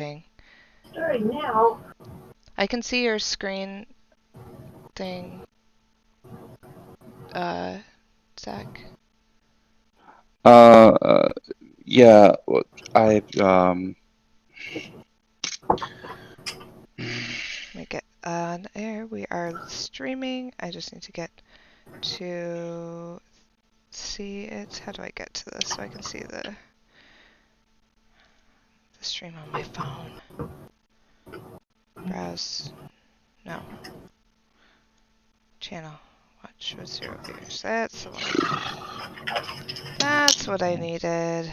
Starting now. I can see your screen thing, Zach. Yeah, I, Let me get on air. We are streaming. I just need to get to see it. How do I get to this so I can see the stream on my phone? Browse. No. Channel. Watch with 0 viewers. That's the one. That's what I needed.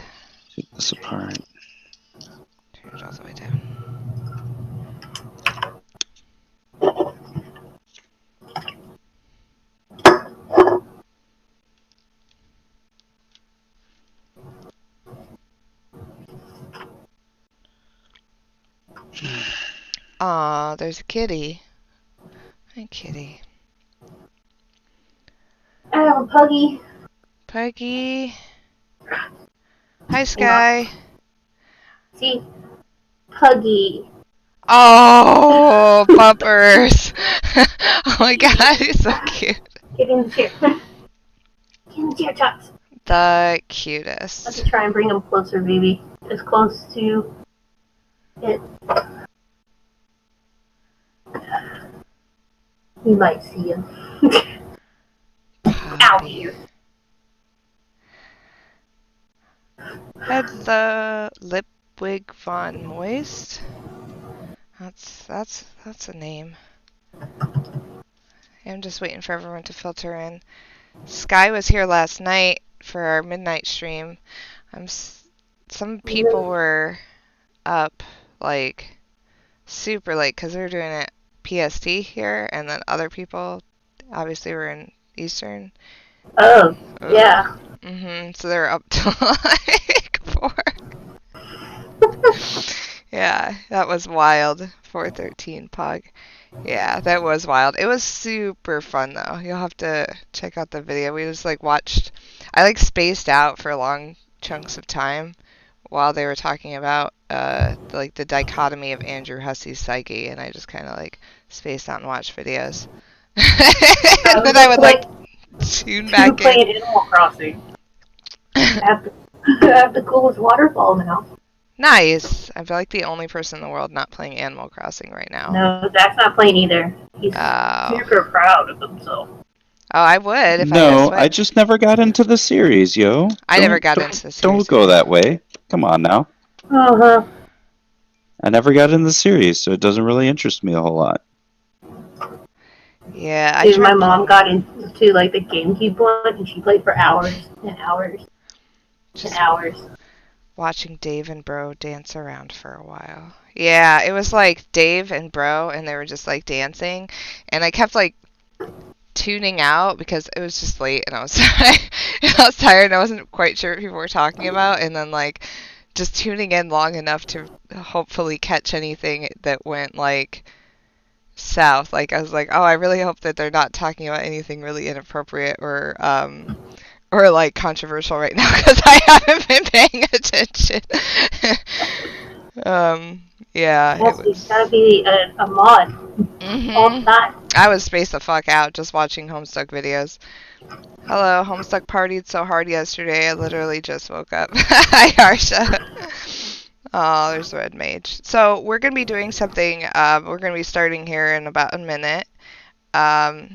take this apart. Turn it all the way down. Aw, there's a kitty. Hi, kitty. I have a puggy. Puggy. Hi, Sky. See? Puggy. Oh, bumpers. Oh my god, he's so cute. Get in the chair. Get in the chair, Tots. The Let's cutest. try and bring him closer, baby. As close to it. You might see him. Out here. Hello, Lipwig Von Moist. That's a name. I'm just waiting for everyone to filter in. Sky was here last night for our midnight stream. Some people were up like super late because they were doing it PST here, and then other people obviously were in Eastern. Oh, yeah. So they were up till like 4. Yeah, that was wild. 413 Pog. Yeah, that was wild. It was super fun though. You'll have to check out the video. We just like watched. I like spaced out for long chunks of time while they were talking about like the dichotomy of Andrew Hussey's psyche, and I just kind of like spaced out and watched videos. And then I would like tune back in. Playing Animal Crossing. I have the coolest waterfall now. Nice. I feel like the only person in the world not playing Animal Crossing right now. No, Zach's not playing either. He's super proud of himself. Oh, I would if I had a No, Switch. I just never got into the series, yo. I never got into the series. Don't go that way. Come on now. Uh-huh. I never got into the series, so it doesn't really interest me a whole lot. Yeah, Dude, my mom got into like the GameCube one, and she played for hours and hours and hours. Watching Dave and Bro dance around for a while. Yeah, it was like Dave and Bro, and they were just like dancing, and I kept like tuning out because it was just late, and I was tired, and I wasn't quite sure what people were talking about, and then like just tuning in long enough to hopefully catch anything that went like south. Like I was like, oh, I really hope that they're not talking about anything really inappropriate or like controversial right now because I haven't been paying attention. Yeah. It's gotta be a mod all the time. I was spaced the fuck out just watching Homestuck videos. Hello, Homestuck partied so hard yesterday I literally just woke up. Hi, Harsha. Oh, there's Red Mage. So we're gonna be doing something. We're gonna be starting here in about a minute. I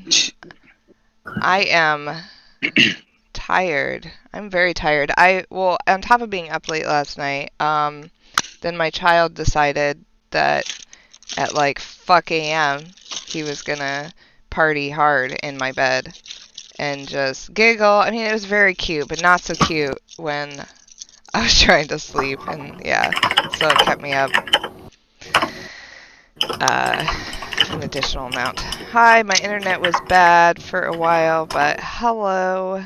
am tired. I'm very tired. Well, on top of being up late last night, then my child decided that at like fuck a.m. he was gonna party hard in my bed and just giggle. I mean, it was very cute, but not so cute when I was trying to sleep, and yeah, so it kept me up an additional amount. Hi, my internet was bad for a while, but hello.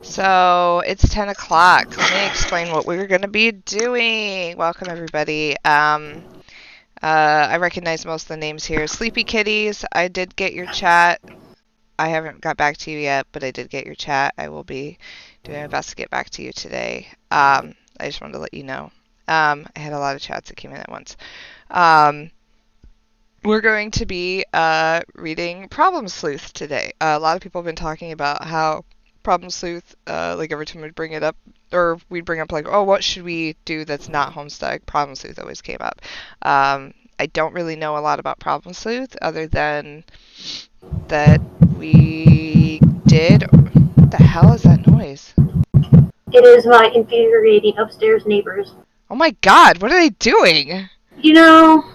So it's 10 o'clock. Let me explain what we're going to be doing. Welcome, everybody. I recognize most of the names here. Sleepy Kitties, I did get your chat. I haven't got back to you yet, but I did get your chat. I will be doing my best to get back to you today. I just wanted to let you know. I had a lot of chats that came in at once. We're going to be reading Problem Sleuth today. A lot of people have been talking about how Problem Sleuth, like every time we'd bring it up, or we'd bring up like, oh, what should we do that's not Homestuck? Problem Sleuth always came up. I don't really know a lot about Problem Sleuth other than that we did. What the hell is that noise? It is my infuriating upstairs neighbors. Oh my god, what are they doing? You know,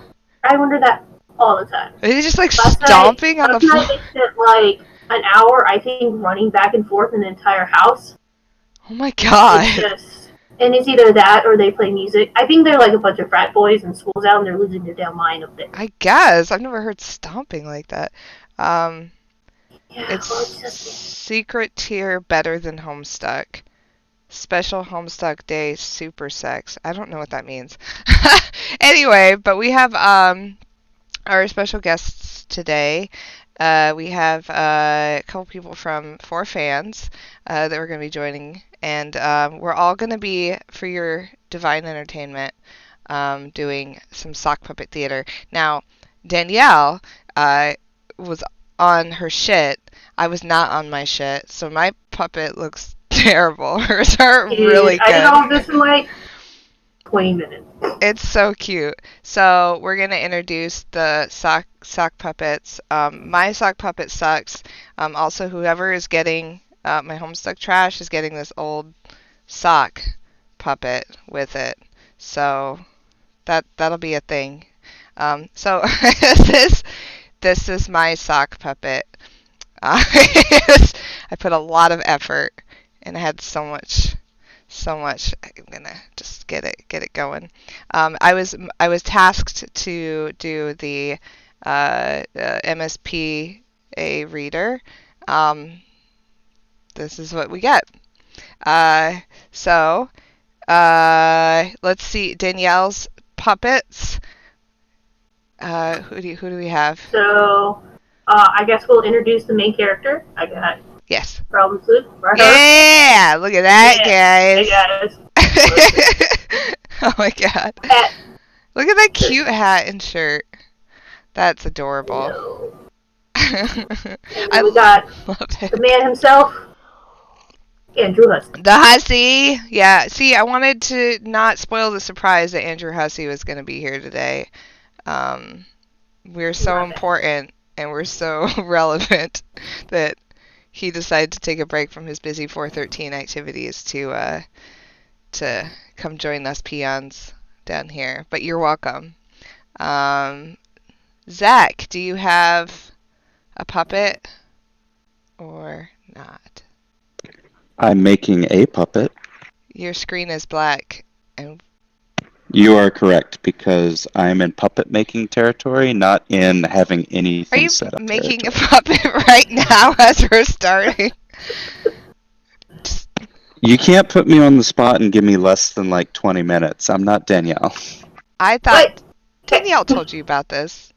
I wonder that all the time. Are they just like stomping on the floor? Last night they spent like an hour, I think, running back and forth in the entire house. Oh my god. And it's either that or they play music. I think they're like a bunch of frat boys and school's out and they're losing their damn mind up there. I guess. I've never heard stomping like that. Yeah, It's well, it's just secret tier better than Homestuck. Special Homestuck Day super sex. I don't know what that means. Anyway, but we have our special guests today. We have a couple people from 4Fans that we're going to be joining, and we're all going to be, for your divine entertainment, doing some sock puppet theater. Now, Danielle was on her shit. I was not on my shit, so my puppet looks terrible. Hers are really good. I did all this in like 20 minutes. It's so cute. So we're going to introduce the sock puppets. My sock puppet sucks. Also, whoever is getting my Homestuck trash is getting this old sock puppet with it. So that'll be a thing. So this is my sock puppet. I put a lot of effort, and I had so much. I'm gonna just get it going. I was tasked to do the MSPA reader. This is what we get. So let's see Danielle's puppets. Who do we have? So I guess we'll introduce the main character. I got Yes. Problem Sleuth. Yeah, look at that, guys. Hey, guys. Oh my god. Look at that cute hat and shirt. That's adorable. No. I got love it. the man himself, Andrew Hussey. The Hussey. Yeah, see, I wanted to not spoil the surprise that Andrew Hussey was going to be here today. We're so important and we're so relevant that he decided to take a break from his busy 413 activities to come join us peons down here. But you're welcome. Zach, do you have a puppet or not? I'm making a puppet. Your screen is black. And you are correct, because I'm in puppet making territory, not in having anything set up. Are you making a puppet right now as we're starting? You can't put me on the spot and give me less than like 20 minutes. I'm not Danielle. I thought Danielle told you about this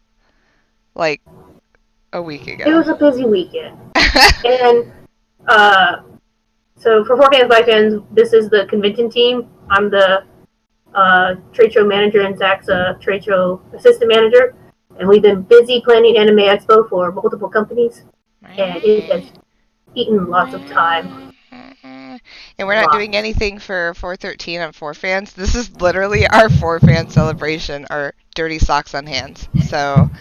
like a week ago. It was a busy weekend. And so for 4Fans by Fans, this is the convention team. I'm the trade show manager and Zach's trade show assistant manager, and we've been busy planning Anime Expo for multiple companies, and it has eaten lots of time. And we're not doing anything for 413 on 4Fans. This is literally our 4Fan celebration, our dirty socks on hands. So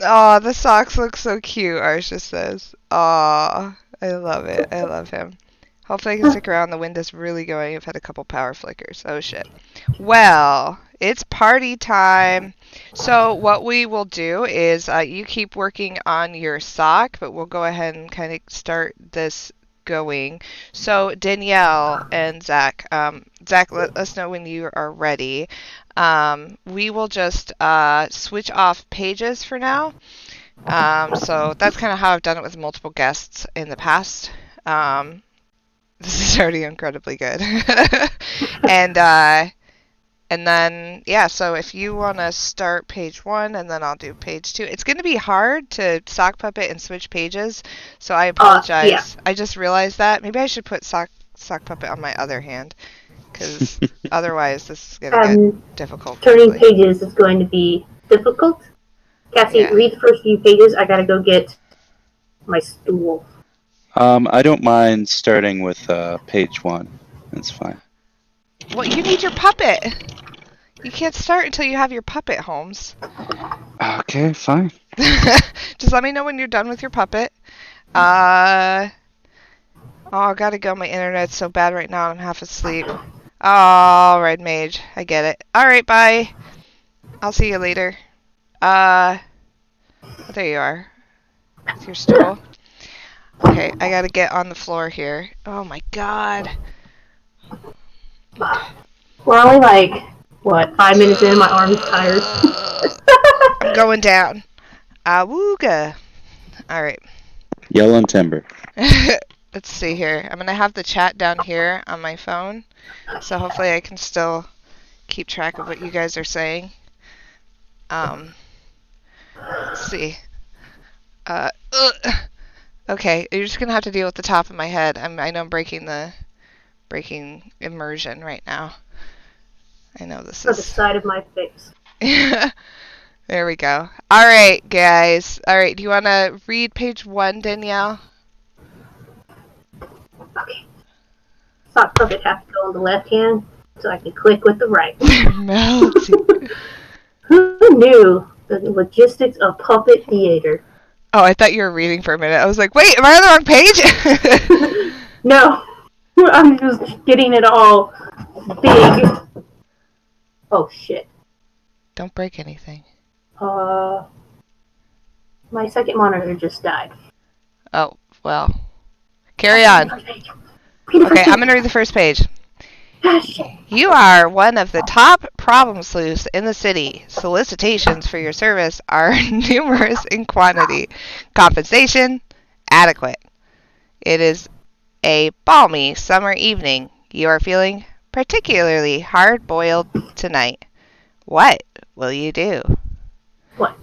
oh, the socks look so cute, Arsha says. Oh, I love it. I love him. Hopefully I can stick around. The wind is really going. I've had a couple power flickers. Oh, shit. Well, it's party time. So what we will do is you keep working on your sock, but we'll go ahead and kind of start this going. So Danielle and Zach, Zach, let us know when you are ready. We will just switch off pages for now. So that's kind of how I've done it with multiple guests in the past. This is already incredibly good. And And then, yeah, so if you want to start page 1 and then I'll do page 2. It's going to be hard to sock puppet and switch pages, so I apologize. Yeah. I just realized that. Maybe I should put sock puppet on my other hand, because otherwise this is going to get difficult. Turning quickly. pages is going to be difficult. Cassie, Yeah. read the first few pages. I gotta go get my stool. I don't mind starting with page 1. That's fine. Well, you need your puppet. You can't start until you have your puppet, Holmes. Okay, fine. Just let me know when you're done with your puppet. Oh, I gotta go. My internet's so bad right now. I'm half asleep. Oh, Red Mage. I get it. Alright, bye. I'll see you later. There you are. With your stool. Okay, I gotta get on the floor here. Oh my god. We're only like, 5 minutes in, my arm's tired. I'm going down. Awooga. Alright. Yellow and timber. Let's see here. I'm gonna have the chat down here on my phone, so hopefully I can still keep track of what you guys are saying. Let's see. Okay, you're just gonna have to deal with the top of my head. I know I'm breaking immersion right now. I know this For the is. side of my face. There we go. All right, guys. All right, do you want to read page 1, Danielle? Okay. Sock puppet has to go on the left hand, so I can click with the right. Melty. Who knew the logistics of puppet theater? Oh, I thought you were reading for a minute. I was like, wait, am I on the wrong page? No, I'm just getting it all big. Oh shit. Don't break anything. My second monitor just died. Oh, well. Carry on. Okay, I'm going to read the first page. You are one of the top problem sleuths in the city. Solicitations for your service are numerous in quantity. Compensation, adequate. It is a balmy summer evening. You are feeling particularly hard-boiled tonight. What will you do? What?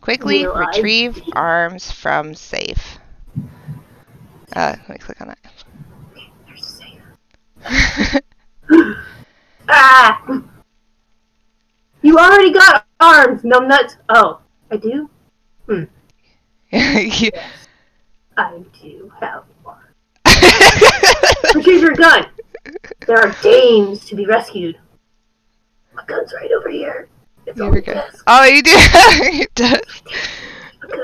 Quickly Will I? retrieve arms from safe. Let me click on that. They're safe. Ah! You already got arms, numbnuts. Oh, I do? You- I do have one. Retrieve your gun. There are dames to be rescued. My gun's right over here. It's on the desk. Oh, you do? You do.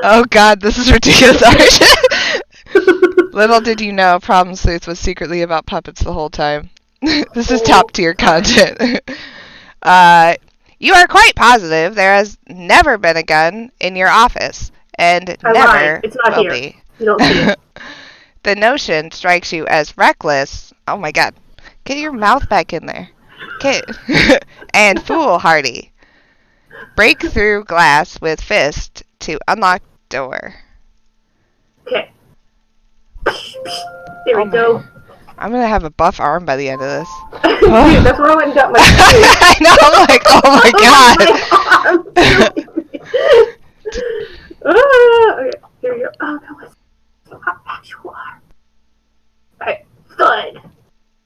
Oh god, this is ridiculous. Little did you know, Problem Sleuth was secretly about puppets the whole time. This is top tier content. You are quite positive there has never been a gun in your office, and I never lied. It's not will here. be. You don't see it. The notion strikes you as reckless. Oh my god. Get your mouth back in there. Get and foolhardy. Break through glass with fist to unlock door. Okay. There we go. I'm gonna have a buff arm by the end of this. Dude, that's where I went and got my I know, I'm like, oh my god. Okay, here we go. Oh, that was how fast you are. Alright, thud.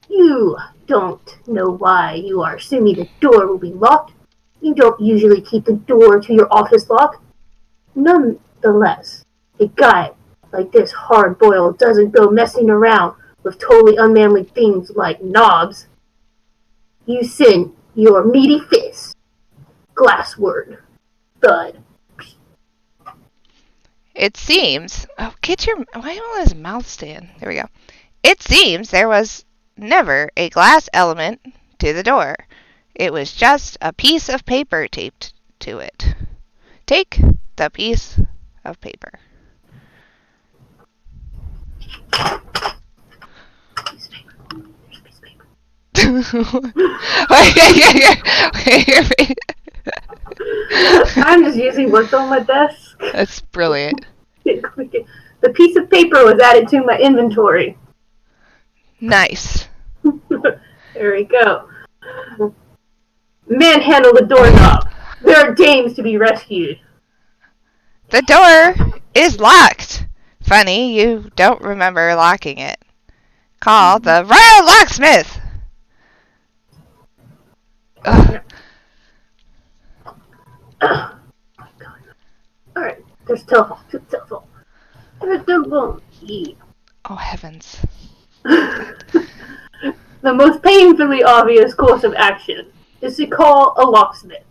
You don't know why you are assuming the door will be locked. You don't usually keep the door to your office locked. Nonetheless, a guy like this hard-boiled doesn't go messing around with totally unmanly things like knobs. You send your meaty fist. Glass word. Thud. It seems. Oh, why won't his mouth stand? There we go. It seems there was never a glass element to the door. It was just a piece of paper taped to it. Take the piece of paper. I'm just using what's on my desk. That's brilliant. The piece of paper was added to my inventory. Nice. There we go. Manhandle the doorknob. There are dames to be rescued. The door is locked. Funny, you don't remember locking it. Call the Royal Locksmith. Ugh. Alright, there's telephone. There's telephone. Yeah. Oh, heavens. The most painfully obvious course of action is to call a locksmith.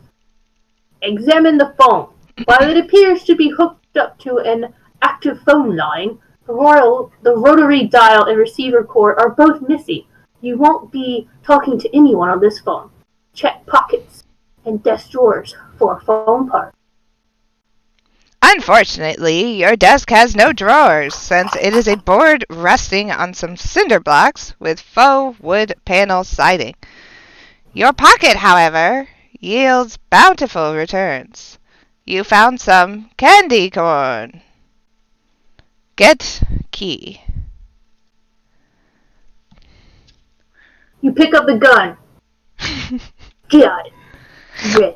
Examine the phone. While it appears to be hooked up to an active phone line, the rotary dial and receiver cord are both missing. You won't be talking to anyone on this phone. Check pockets and desk drawers for a phone part. Unfortunately, your desk has no drawers, since it is a board resting on some cinder blocks with faux wood panel siding. Your pocket, however, yields bountiful returns. You found some candy corn. Get key. You pick up the gun. Got it. Ready.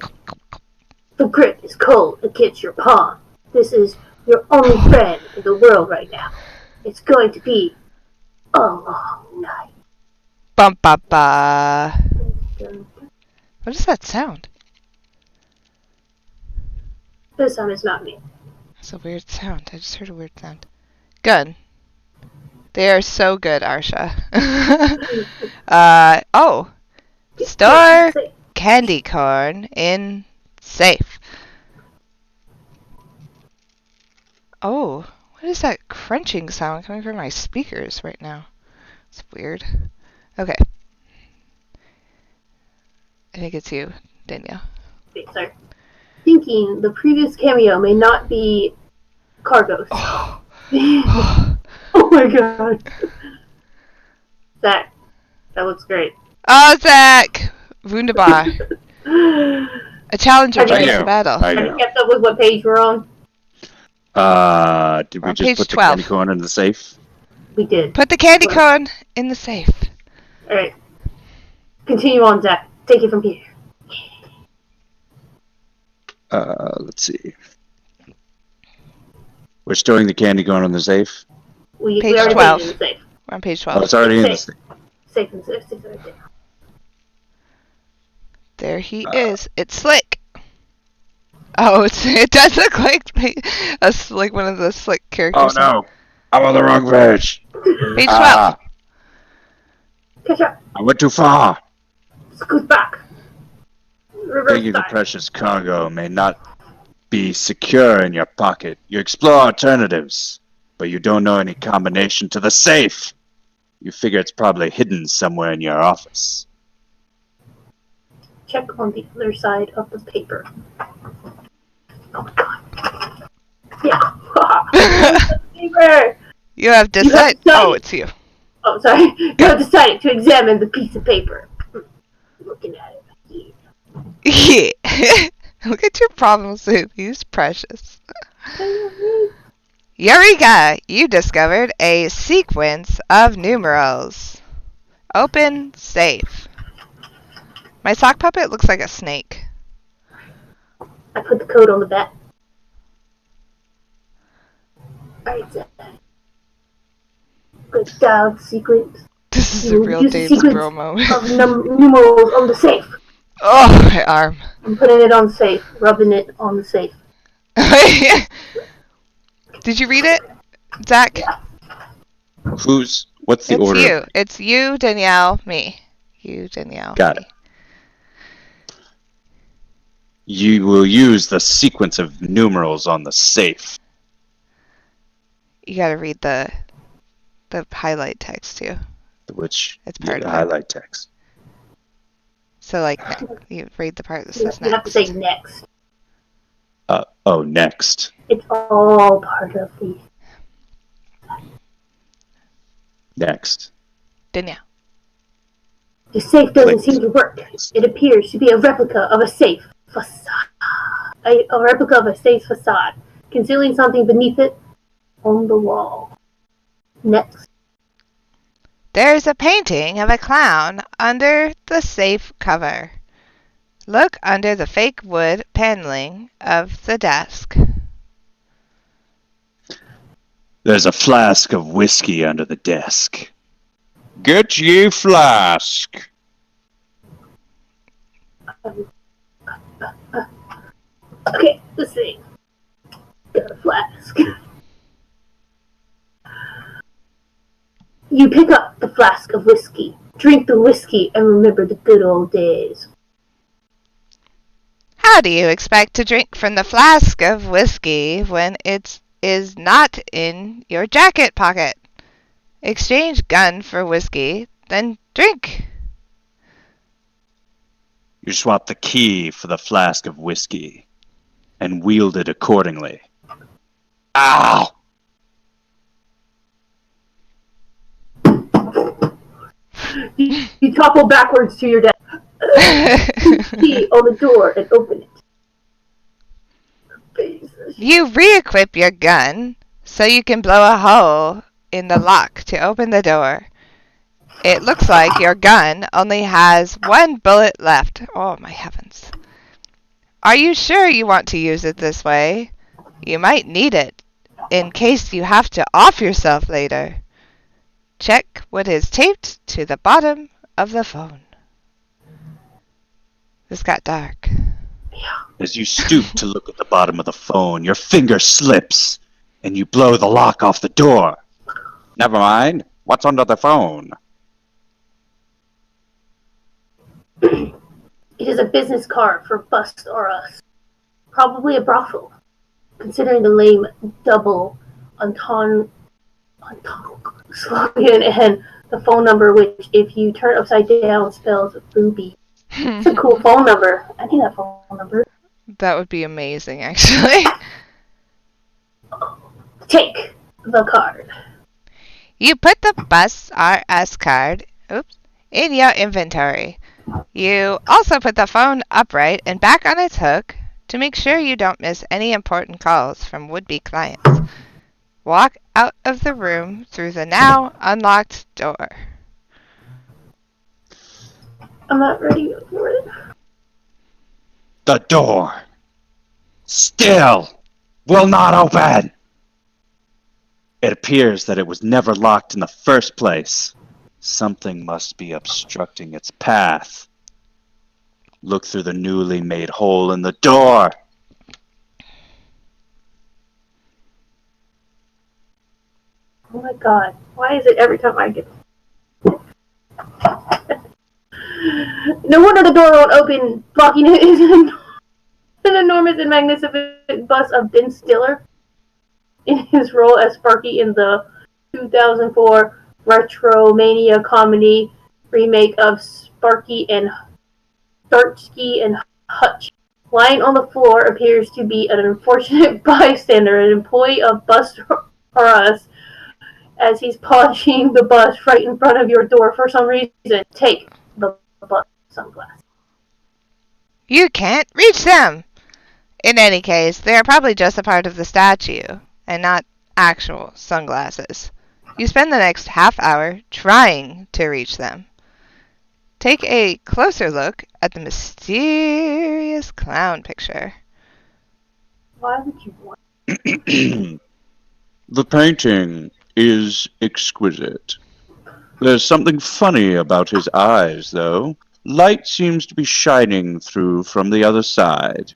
The grip is cold against your palm. This is your only friend in the world right now. It's going to be a long night. Bum ba ba. What is that sound? This time it's not me. It's a weird sound. I just heard a weird sound. Gun. They are so good, Arsha. Oh. Store candy corn in safe. Oh, what is that crunching sound coming from my speakers right now? It's weird. Okay. I think it's you, Danielle. Wait, sorry. Thinking the previous cameo may not be Cargos. Oh. Oh my god. Zach, that looks great. Oh, Zach! Wunderbar. A challenger joins the battle. I Have know. you kept up with what page we're on? Did We're we on just page put 12. the candy corn in the safe? We did. Put the candy corn in the safe. Alright. Continue on, Zach. Take it from here. Let's see. We're storing the candy corn in the safe. We Page already 12. put it in the safe. We're on page Oh, 12. it's already in the Safe. safe. Safe and safe. Safe right there. There he is. It's Slick. Oh, it does look like like one of the Slick Oh characters. no! I'm on the wrong page. Page 12. Catch up. I went too far. Scoot back. Reverse Thinking the side. precious cargo may not be secure in your pocket. You explore alternatives, but you don't know any combination to the safe. You figure it's probably hidden somewhere in your office. Check on the other side of the paper. Oh my god. Yeah. Paper. You have decided. Oh, it's you. Oh, sorry. You have decided to examine the piece of paper. Looking at it. Yeah. Look at your problems with these precious. Eureka! You discovered a sequence of numerals. Open safe. My sock puppet looks like a snake. I put the code on the back. Alright, Zach. Good dial sequence. This is a You real use the Dave's sequence Bro moment. of numerals on the safe. Oh, my arm. I'm putting it on the safe. Rubbing it on the safe. Did you read it, Zach? What's the It's order? you. It's you, Danielle, me. You, Danielle, Got me. it. You will use the sequence of numerals on the safe. You gotta read the highlight text too. Which It's part the of it. highlight text. So like you read the part that You says have to next. say next. Next. It's all part of the... Next. Danielle. The safe doesn't Click. seem to work. It appears to be a replica of a safe facade. A replica of a safe facade, concealing something beneath it on the wall. Next. There's a painting of a clown under the safe cover. Look under the fake wood paneling of the desk. There's a flask of whiskey under the desk. Get ye flask. Okay, let's see. Got a flask. You pick up the flask of whiskey, drink the whiskey, and remember the good old days. How do you expect to drink from the flask of whiskey when it is not in your jacket pocket? Exchange gun for whiskey, then drink. You swap the key for the flask of whiskey and wield it accordingly. Ow! You topple backwards to your desk. Key on the door and open it. You re-equip your gun so you can blow a hole in the lock to open the door. It looks like your gun only has one bullet left. Oh my heavens. Are you sure you want to use it this way? You might need it in case you have to off yourself later. Check what is taped to the bottom of the phone. This got dark. As you stoop to look at the bottom of the phone, your finger slips and you blow the lock off the door. Never mind. What's under the phone? It is a business card for Bust or Us. Probably a brothel, considering the lame double slogan and the phone number, which, if you turn upside down, spells booby. It's a cool phone number. I need that phone number. That would be amazing, actually. Take the card. You put the Bus RS card in your inventory. You also put the phone upright and back on its hook to make sure you don't miss any important calls from would-be clients. Walk out of the room through the now unlocked door. I'm not ready for it. The door still will not open. It appears that it was never locked in the first place. Something must be obstructing its path. Look through the newly made hole in the door. Oh my god. Why is it every time I get... No wonder the door won't open. Blocking it is an enormous and magnificent bust of Ben Stiller in his role as Sparky in the 2004 Retromania comedy remake of Starsky and Hutch. Lying on the floor appears to be an unfortunate bystander, an employee of Bust or Us, as he's polishing the bus right in front of your door for some reason. Take the bus sunglasses. You can't reach them! In any case, they are probably just a part of the statue, and not actual sunglasses. You spend the next half hour trying to reach them. Take a closer look at the mysterious clown picture. Why would you want... The painting is exquisite. There's something funny about his eyes, though. Light seems to be shining through from the other side.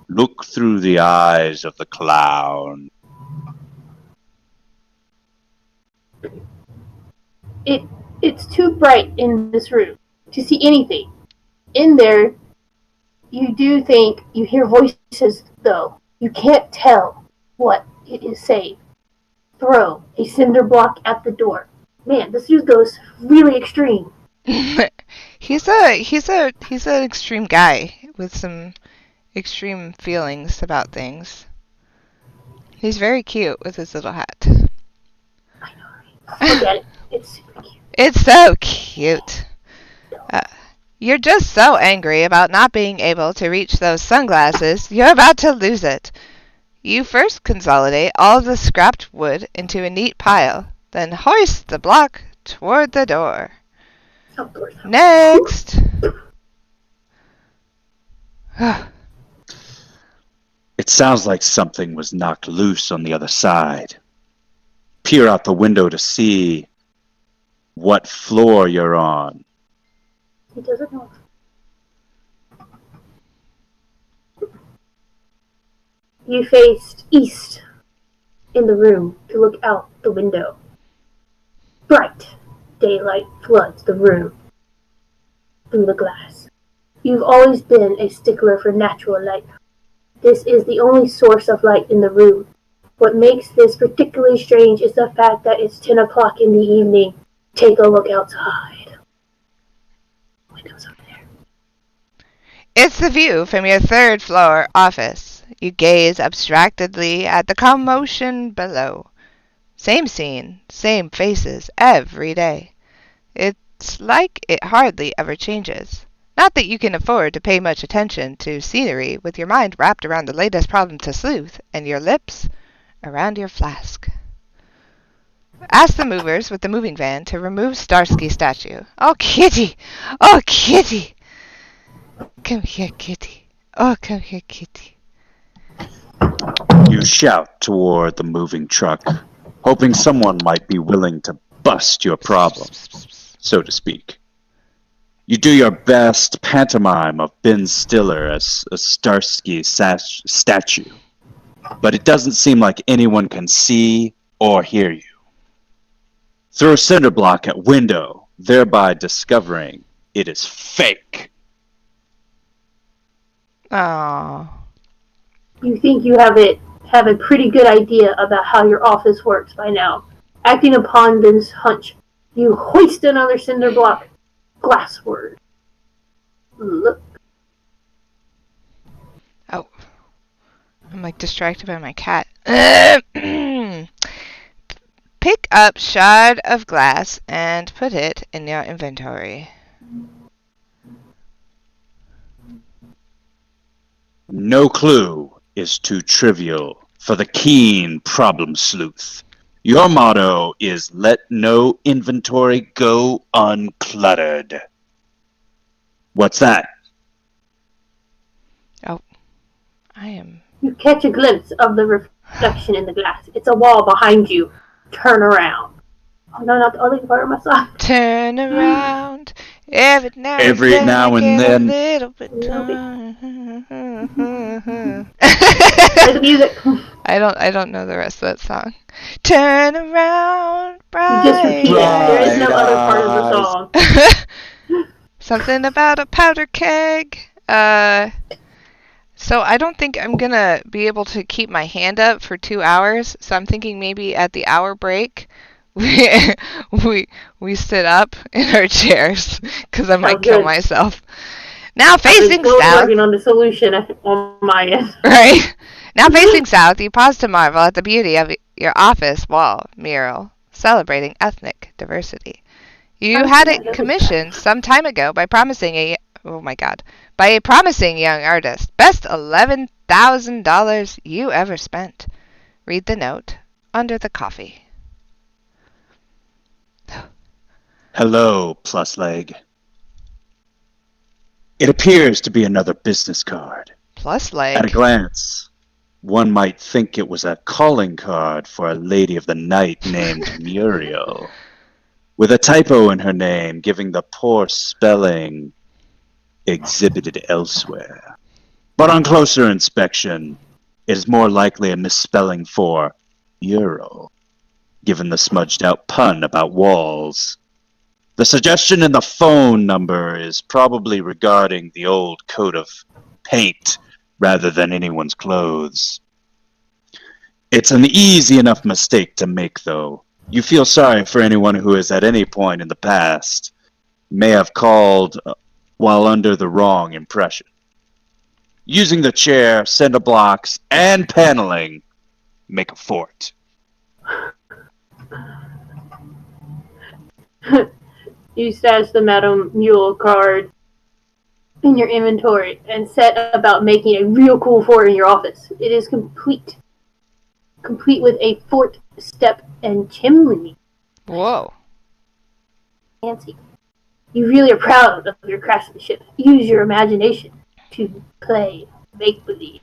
Look through the eyes of the clown. It's too bright in this room to see anything. In there, you do think you hear voices, though. You can't tell what it is saying. Throw a cinder block at the door. Man, this dude goes really extreme. He's an extreme guy with some extreme feelings about things. He's very cute with his little hat. I know, right? Look at it. It's super cute. It's so cute. You're just so angry about not being able to reach those sunglasses, you're about to lose it. You first consolidate all the scrapped wood into a neat pile, then hoist the block toward the door. Next! It sounds like something was knocked loose on the other side. Peer out the window to see what floor you're on. He doesn't know. You faced east in the room to look out the window. Bright daylight floods the room through the glass. You've always been a stickler for natural light. This is the only source of light in the room. What makes this particularly strange is the fact that it's 10 o'clock in the evening. Take a look outside. Windows over there. It's the view from your third floor office. You gaze abstractedly at the commotion below. Same scene, same faces, every day. It's like it hardly ever changes. Not that you can afford to pay much attention to scenery with your mind wrapped around the latest problem to sleuth and your lips around your flask. Ask the movers with the moving van to remove Starsky's statue. Oh, Kitty! Oh, Kitty! Come here, Kitty. Oh, come here, Kitty. You shout toward the moving truck, hoping someone might be willing to bust your problem, so to speak. You do your best pantomime of Ben Stiller as a Starsky statue, but it doesn't seem like anyone can see or hear you. Throw a cinder block at window, thereby discovering it is fake. Aww. You think you have a pretty good idea about how your office works by now. Acting upon this hunch, you hoist another cinder block. Glassword. Look. Oh. I'm like distracted by my cat. Pick up shard of glass and put it in your inventory. No clue is too trivial for the keen problem sleuth. Your motto is let no inventory go uncluttered. What's that? Oh. I am... You catch a glimpse of the reflection in the glass. It's a wall behind you. Turn around. Oh no, not the other part of my song. Turn around. Every now and then. A little bit. Play the music. I don't know the rest of that song. Turn around, You bright. just repeat it. There is no other part of the song. Something about a powder keg. So I don't think I'm gonna be able to keep my hand up for 2 hours. So I'm thinking maybe at the hour break, we sit up in our chairs because I might kill myself. Now facing south. Working on the solution on my end. Right. Now facing south, you pause to marvel at the beauty of your office wall mural celebrating ethnic diversity. You had it commissioned some time ago by a promising young artist. Best $11,000 you ever spent. Read the note under the coffee. Hello, plus leg. It appears to be another business card. Plus leg. At a glance, one might think it was a calling card for a lady of the night named Muriel, with a typo in her name giving the poor spelling exhibited elsewhere. But on closer inspection, it is more likely a misspelling for Euro, given the smudged out pun about walls. The suggestion in the phone number is probably regarding the old coat of paint rather than anyone's clothes. It's an easy enough mistake to make, though. You feel sorry for anyone who has at any point in the past may have called while under the wrong impression. Using the chair, cinder blocks, and paneling, make a fort. You stash the Madame Mule card in your inventory and set about making a real cool fort in your office. It is complete with a fort, step, and chimney. Whoa. Fancy. You really are proud of your craftsmanship. Use your imagination. to play make-believe.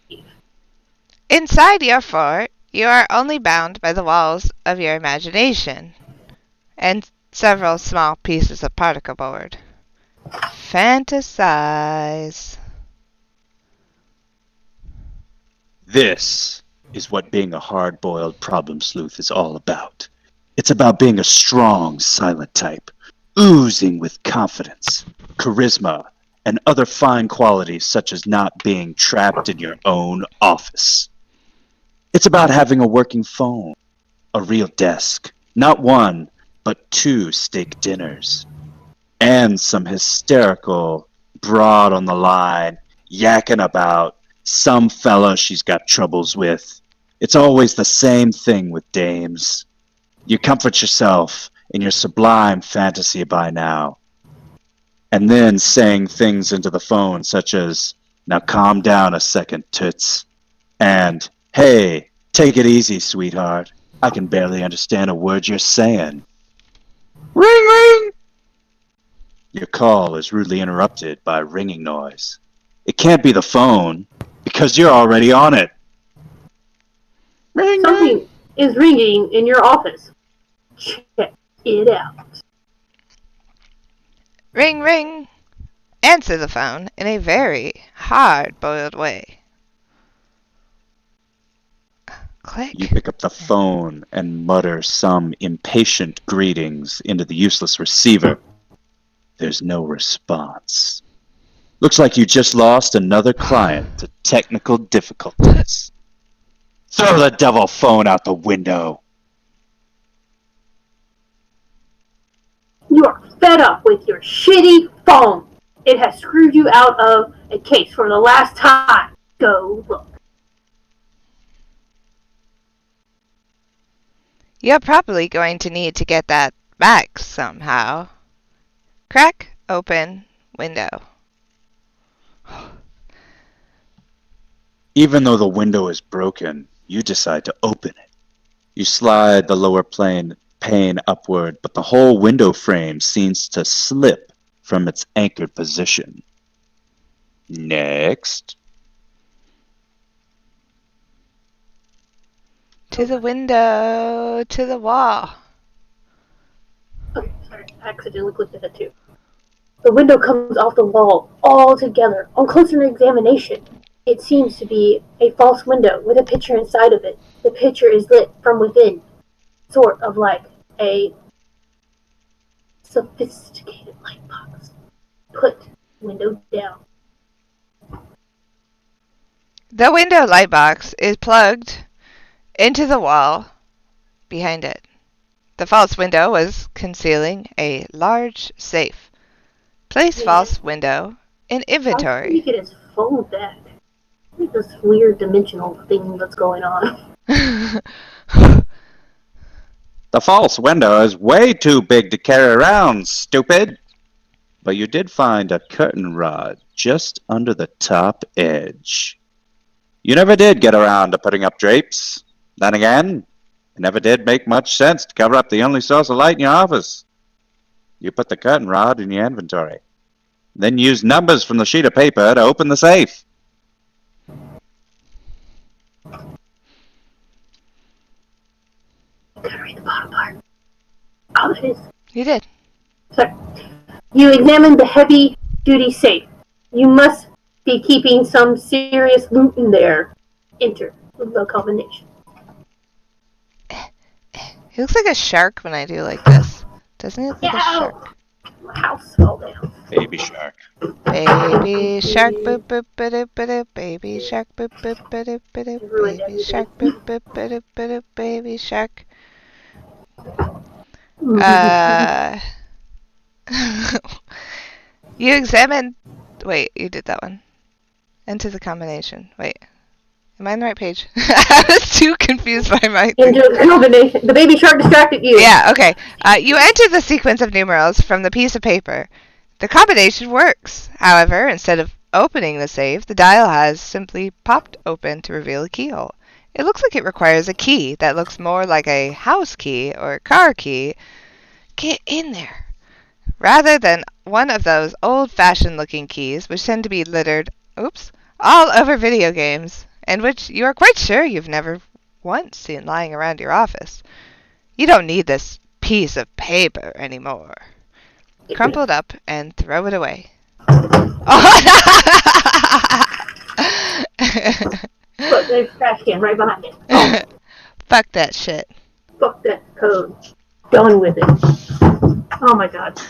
Inside your fort, you are only bound by the walls of your imagination and several small pieces of particle board. Fantasize. This is what being a hard-boiled problem sleuth is all about. It's about being a strong, silent type, oozing with confidence, charisma, and other fine qualities such as not being trapped in your own office. It's about having a working phone, a real desk, not one, but 2 steak dinners, and some hysterical broad on the line yakking about some fella she's got troubles with. It's always the same thing with dames. You comfort yourself in your sublime fantasy by now, and then saying things into the phone such as, "Now calm down a second, toots," and, "Hey, take it easy, sweetheart. I can barely understand a word you're saying." Ring, ring! Your call is rudely interrupted by a ringing noise. It can't be the phone, because you're already on it. Ring, ring! Something is ringing in your office. Check it out. Ring, ring. Answer the phone in a very hard-boiled way. Click. You pick up the phone and mutter some impatient greetings into the useless receiver. There's no response. Looks like you just lost another client to technical difficulties. Throw the devil phone out the window. You are fed up with your shitty phone. It has screwed you out of a case for the last time. Go look. You're probably going to need to get that back somehow. Crack open window. Even though the window is broken, you decide to open it. You slide the lower pane upward, but the whole window frame seems to slip from its anchored position. Next. To the window, to the wall. Okay, sorry, I accidentally clicked at that too. The window comes off the wall altogether. On closer examination, it seems to be a false window with a picture inside of it. The picture is lit from within, sort of like a sophisticated light box. Put window down. The window light box is plugged into the wall behind it. The false window was concealing a large safe. Place false window in How can inventory. he get his phone back? I think this weird dimensional thing that's going on. The false window is way too big to carry around, stupid. But you did find a curtain rod just under the top edge. You never did get around to putting up drapes. Then again, it never did make much sense to cover up the only source of light in your office. You put the curtain rod in your inventory. Then used numbers from the sheet of paper to open the safe. Gotta read the bottom part. Oh, that is. You did. Sorry. You examine the heavy-duty safe. You must be keeping some serious loot in there. Enter the combination. He looks like a shark when I do like this. Doesn't he look like a shark? My house fell down. Baby shark. Baby shark, boop boop ba doop ba doop. Baby shark, boop boop ba doop ba doop. Baby shark, boop boop ba doop ba doop. Baby shark. You examine. Wait, you did that one. Enter the combination. Wait. Am I on the right page? I was too confused by my thing. Enter the combination. The baby shark distracted you. Yeah, okay. You enter the sequence of numerals from the piece of paper. The combination works. However, instead of opening the safe, the dial has simply popped open to reveal a keyhole. It looks like it requires a key that looks more like a house key or a car key. Get in there. Rather than one of those old-fashioned looking keys, which tend to be littered oops, all over video games, and which you are quite sure you've never once seen lying around your office. You don't need this piece of paper anymore. Crumple it up and throw it away. Look, there's a trash can right behind it. Oh, Fuck that shit. fuck that code. Done with it. Oh my god.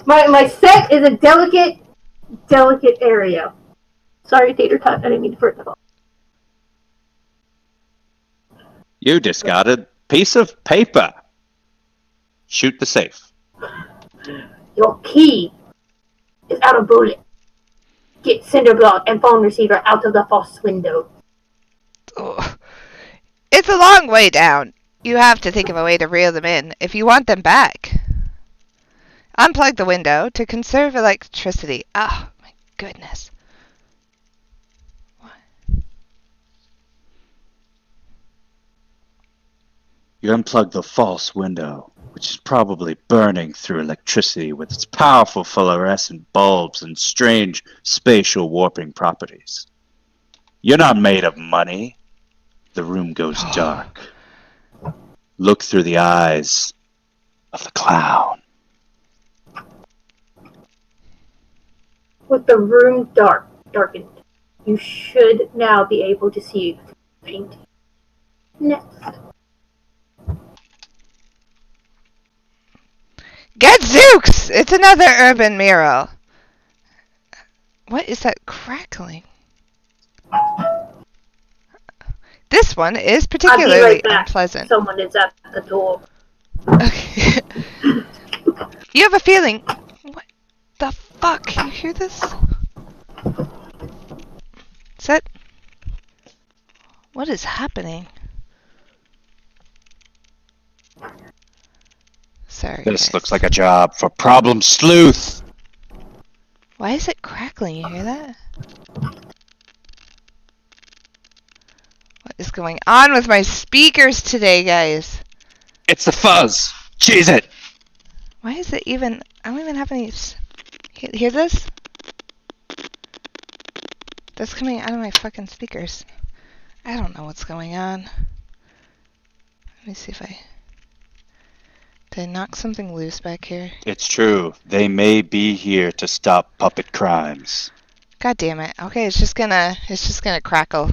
My set is a delicate area. Sorry, Tater Tot, I didn't mean to hurt that. You discarded piece of paper. Shoot the safe. Your key is out of bullet. Get cinder block and phone receiver out of the false window. Ugh. It's a long way down. You have to think of a way to reel them in if you want them back. Unplug the window to conserve electricity. Oh, my goodness. What? You unplug the false window, which is probably burning through electricity with its powerful fluorescent bulbs and strange spatial warping properties. You're not made of money. The room goes dark. Look through the eyes of the clown. With the room darkened, you should now be able to see painting. Next. Gadzooks! It's another urban mural. What is that crackling? This one is I'll be particularly right back. unpleasant. Someone is at the door. Okay. You have a feeling. What the fuck? You hear this? Is that. What is happening? Sorry. This guys. looks like a job for Problem Sleuth. Why is it crackling? You hear that? What is going on with my speakers today, guys? It's the fuzz. Cheese it. Why is it even... I don't even have any... Hear this? That's coming out of my fucking speakers. I don't know what's going on. Let me see if I... Did I knock something loose back here? It's true. They may be here to stop puppet crimes. God damn it. Okay, it's just gonna crackle.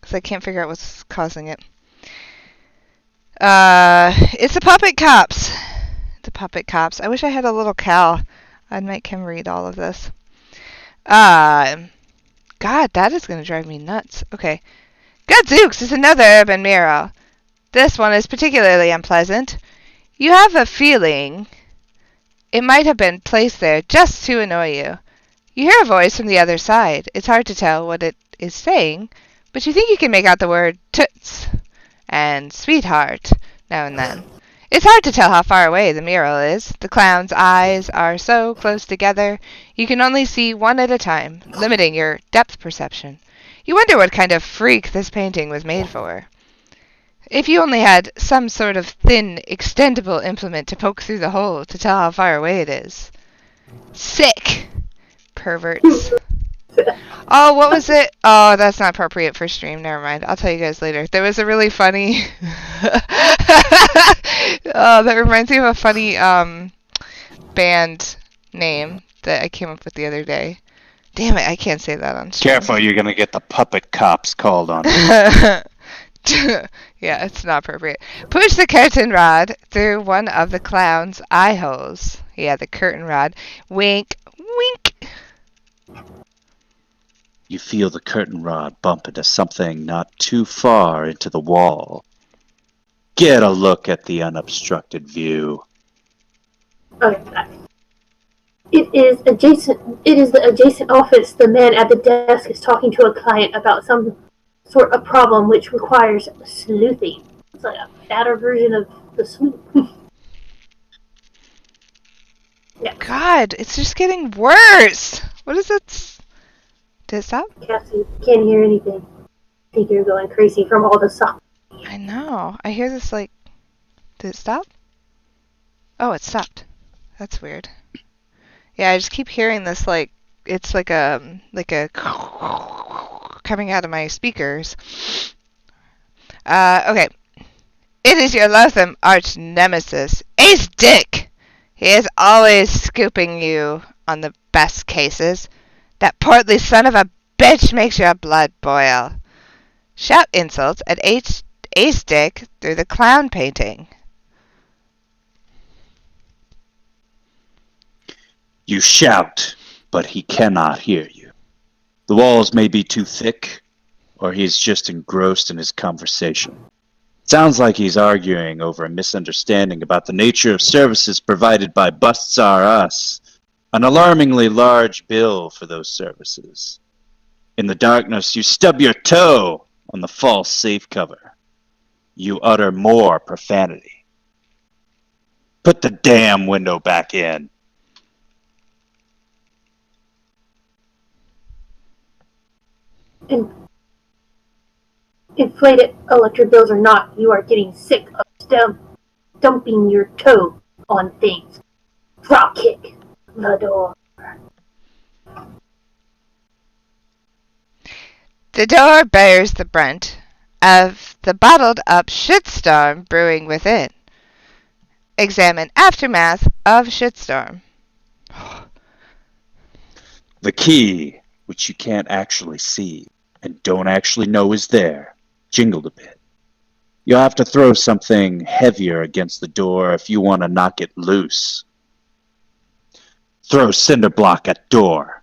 Because I can't figure out what's causing it. It's the puppet cops. The puppet cops. I wish I had a little Cal. I'd make him read all of this. God, that is gonna drive me nuts. Okay. Gadzooks is another urban mural. This one is particularly unpleasant. You have a feeling it might have been placed there just to annoy you. You hear a voice from the other side. It's hard to tell what it is saying, but you think you can make out the word toots and sweetheart now and then. It's hard to tell how far away the mural is. The clown's eyes are so close together, you can only see one at a time, limiting your depth perception. You wonder what kind of freak this painting was made for. If you only had some sort of thin, extendable implement to poke through the hole to tell how far away it is. Sick! Perverts. Oh, what was it? Oh, that's not appropriate for stream. Never mind. I'll tell you guys later. There was a really funny... Oh, that reminds me of a funny band name that I came up with the other day. Damn it, I can't say that on stream. Careful, you're gonna get the puppet cops called on. Yeah, it's not appropriate. Push the curtain rod through one of the clown's eye holes. Yeah, the curtain rod. Wink, wink. You feel the curtain rod bump into something not too far into the wall. Get a look at the unobstructed view. Okay. It is the adjacent office. The man at the desk is talking to a client about some sort of problem which requires sleuthing. It's like a fatter version of the sleuth. Yeah. God, it's just getting worse. What is it? Did it stop? Cassie, can't hear anything. I think you're going crazy from all the stuff. I know. I hear this like... Did it stop? Oh, it stopped. That's weird. Yeah, I just keep hearing this like it's like a coming out of my speakers. Okay. It is your loathsome arch nemesis, Ace Dick. He is always scooping you on the best cases. That portly son of a bitch makes your blood boil. Shout insults at Ace Dick through the clown painting. You shout, but he cannot hear you. The walls may be too thick, or he's just engrossed in his conversation. Sounds like he's arguing over a misunderstanding about the nature of services provided by Busts R Us, an alarmingly large bill for those services. In the darkness, you stub your toe on the false safe cover. You utter more profanity. Put the damn window back in. Inflated electric bills or not, you are getting sick of dumping your toe on things. Drop kick the door. The door bears the brunt of the bottled up shitstorm brewing within. Examine aftermath of shitstorm. The key, which you can't actually see and don't actually know is there, jingled a bit. You'll have to throw something heavier against the door if you want to knock it loose. Throw cinder block at door.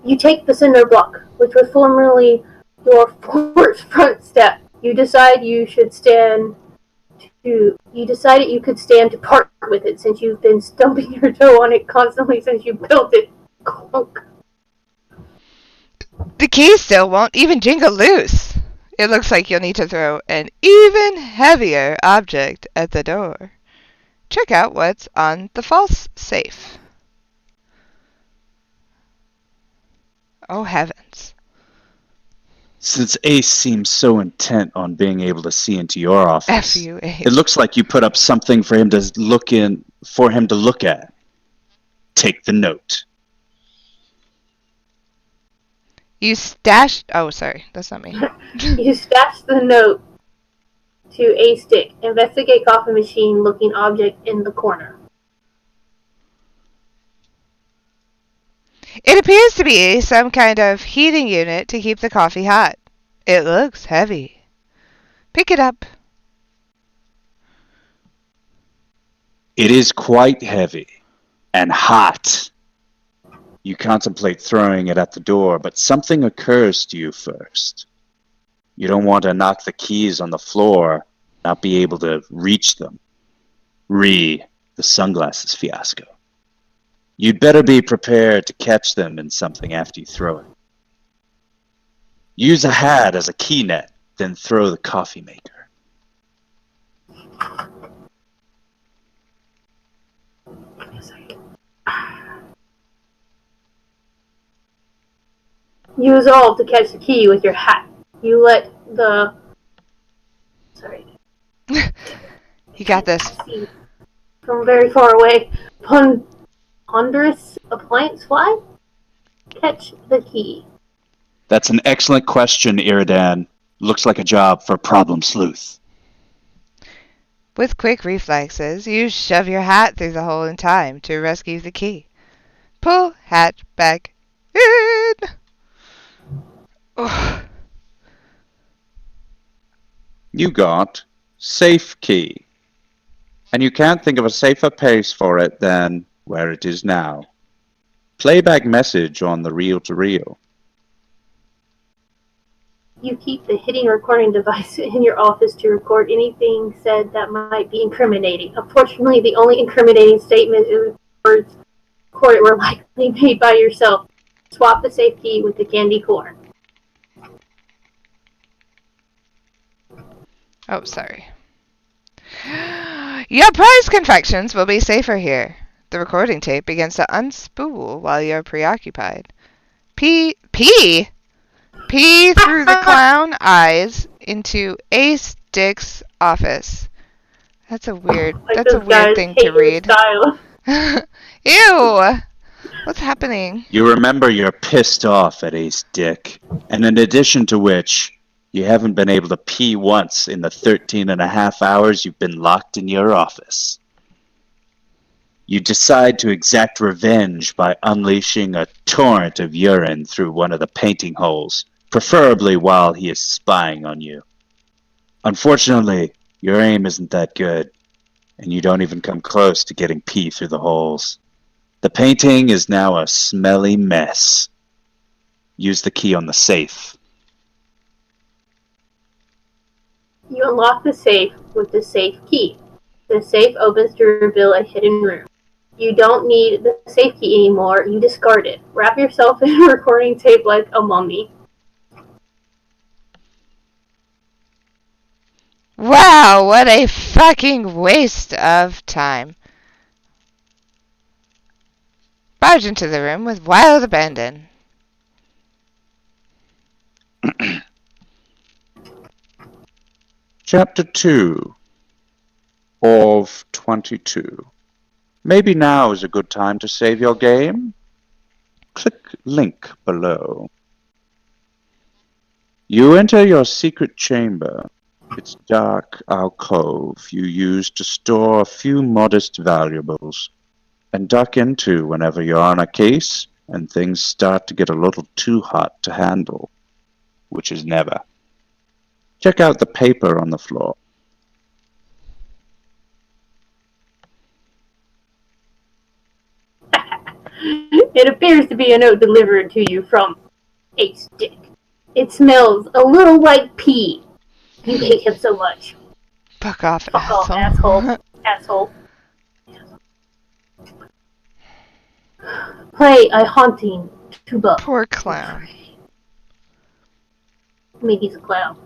You take the cinder block, which was formerly your front step. You decided you could stand to part with it since you've been stumping your toe on it constantly since you built it. Clunk. The key still won't even jingle loose. It looks like you'll need to throw an even heavier object at the door. Check out what's on the false safe. Oh heavens. Since Ace seems so intent on being able to see into your office, F you, Ace. it looks like you put up something for him to look at. Take the note. You stashed... Oh, sorry. That's not me. You stashed the note to A stick. Investigate coffee machine looking object in the corner. It appears to be some kind of heating unit to keep the coffee hot. It looks heavy. Pick it up. It is quite heavy and hot. You contemplate throwing it at the door, but something occurs to you first. You don't want to knock the keys on the floor, not be able to reach them. The sunglasses fiasco. You'd better be prepared to catch them in something after you throw it. Use a hat as a key net, then throw the coffee maker. You resolve to catch the key with your hat. You let the... Sorry. You got this. From very far away, ponderous appliance fly? Catch the key. That's an excellent question, Iridan. Looks like a job for Problem Sleuth. With quick reflexes, you shove your hat through the hole in time to rescue the key. Pull hat back in. Oh. You got safe key. And you can't think of a safer place for it than where it is now. Playback message on the reel-to-reel. You keep the hitting recording device in your office to record anything said that might be incriminating. Unfortunately, the only incriminating statement is words recorded were likely made by yourself. Swap the safe key with the candy corn. Oh, sorry. Your prize confections will be safer here. The recording tape begins to unspool while you're preoccupied. Pee through the clown eyes into Ace Dick's office. That's a weird thing to read. Style. Ew! What's happening? You remember you're pissed off at Ace Dick, and in addition to which, you haven't been able to pee once in the 13 and a half hours you've been locked in your office. You decide to exact revenge by unleashing a torrent of urine through one of the painting holes, preferably while he is spying on you. Unfortunately, your aim isn't that good, and you don't even come close to getting pee through the holes. The painting is now a smelly mess. Use the key on the safe. You unlock the safe with the safe key. The safe opens to reveal a hidden room. You don't need the safe key anymore. You discard it. Wrap yourself in recording tape like a mummy. Wow, what a fucking waste of time. Barge into the room with wild abandon. Chapter 2 of 22. Maybe now is a good time to save your game? Click link below. You enter your secret chamber. Its dark alcove you use to store a few modest valuables, and duck into whenever you're on a case and things start to get a little too hot to handle, which is never. Check out the paper on the floor. It appears to be a note delivered to you from Ace Dick. It smells a little like pee. You hate him so much. Fuck off, Fuck off, asshole. asshole. Play a haunting tuba. Poor clown. I mean, he's a clown.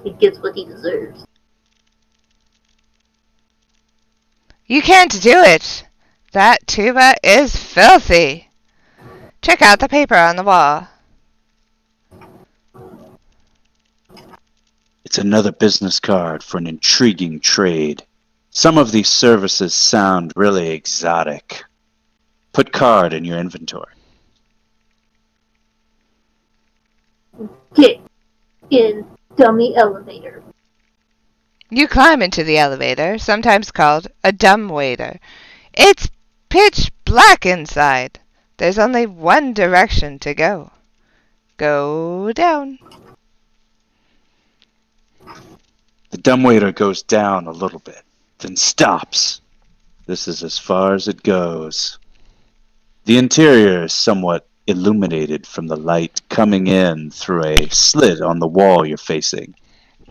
He gets what he deserves. You can't do it. That tuba is filthy. Check out the paper on the wall. It's another business card for an intriguing trade. Some of these services sound really exotic. Put card in your inventory. Get in dummy elevator. You climb into the elevator, sometimes called a dumbwaiter. It's pitch black inside. There's only one direction to go. Go down. The dumbwaiter goes down a little bit, then stops. This is as far as it goes. The interior is somewhat illuminated from the light coming in through a slit on the wall you're facing.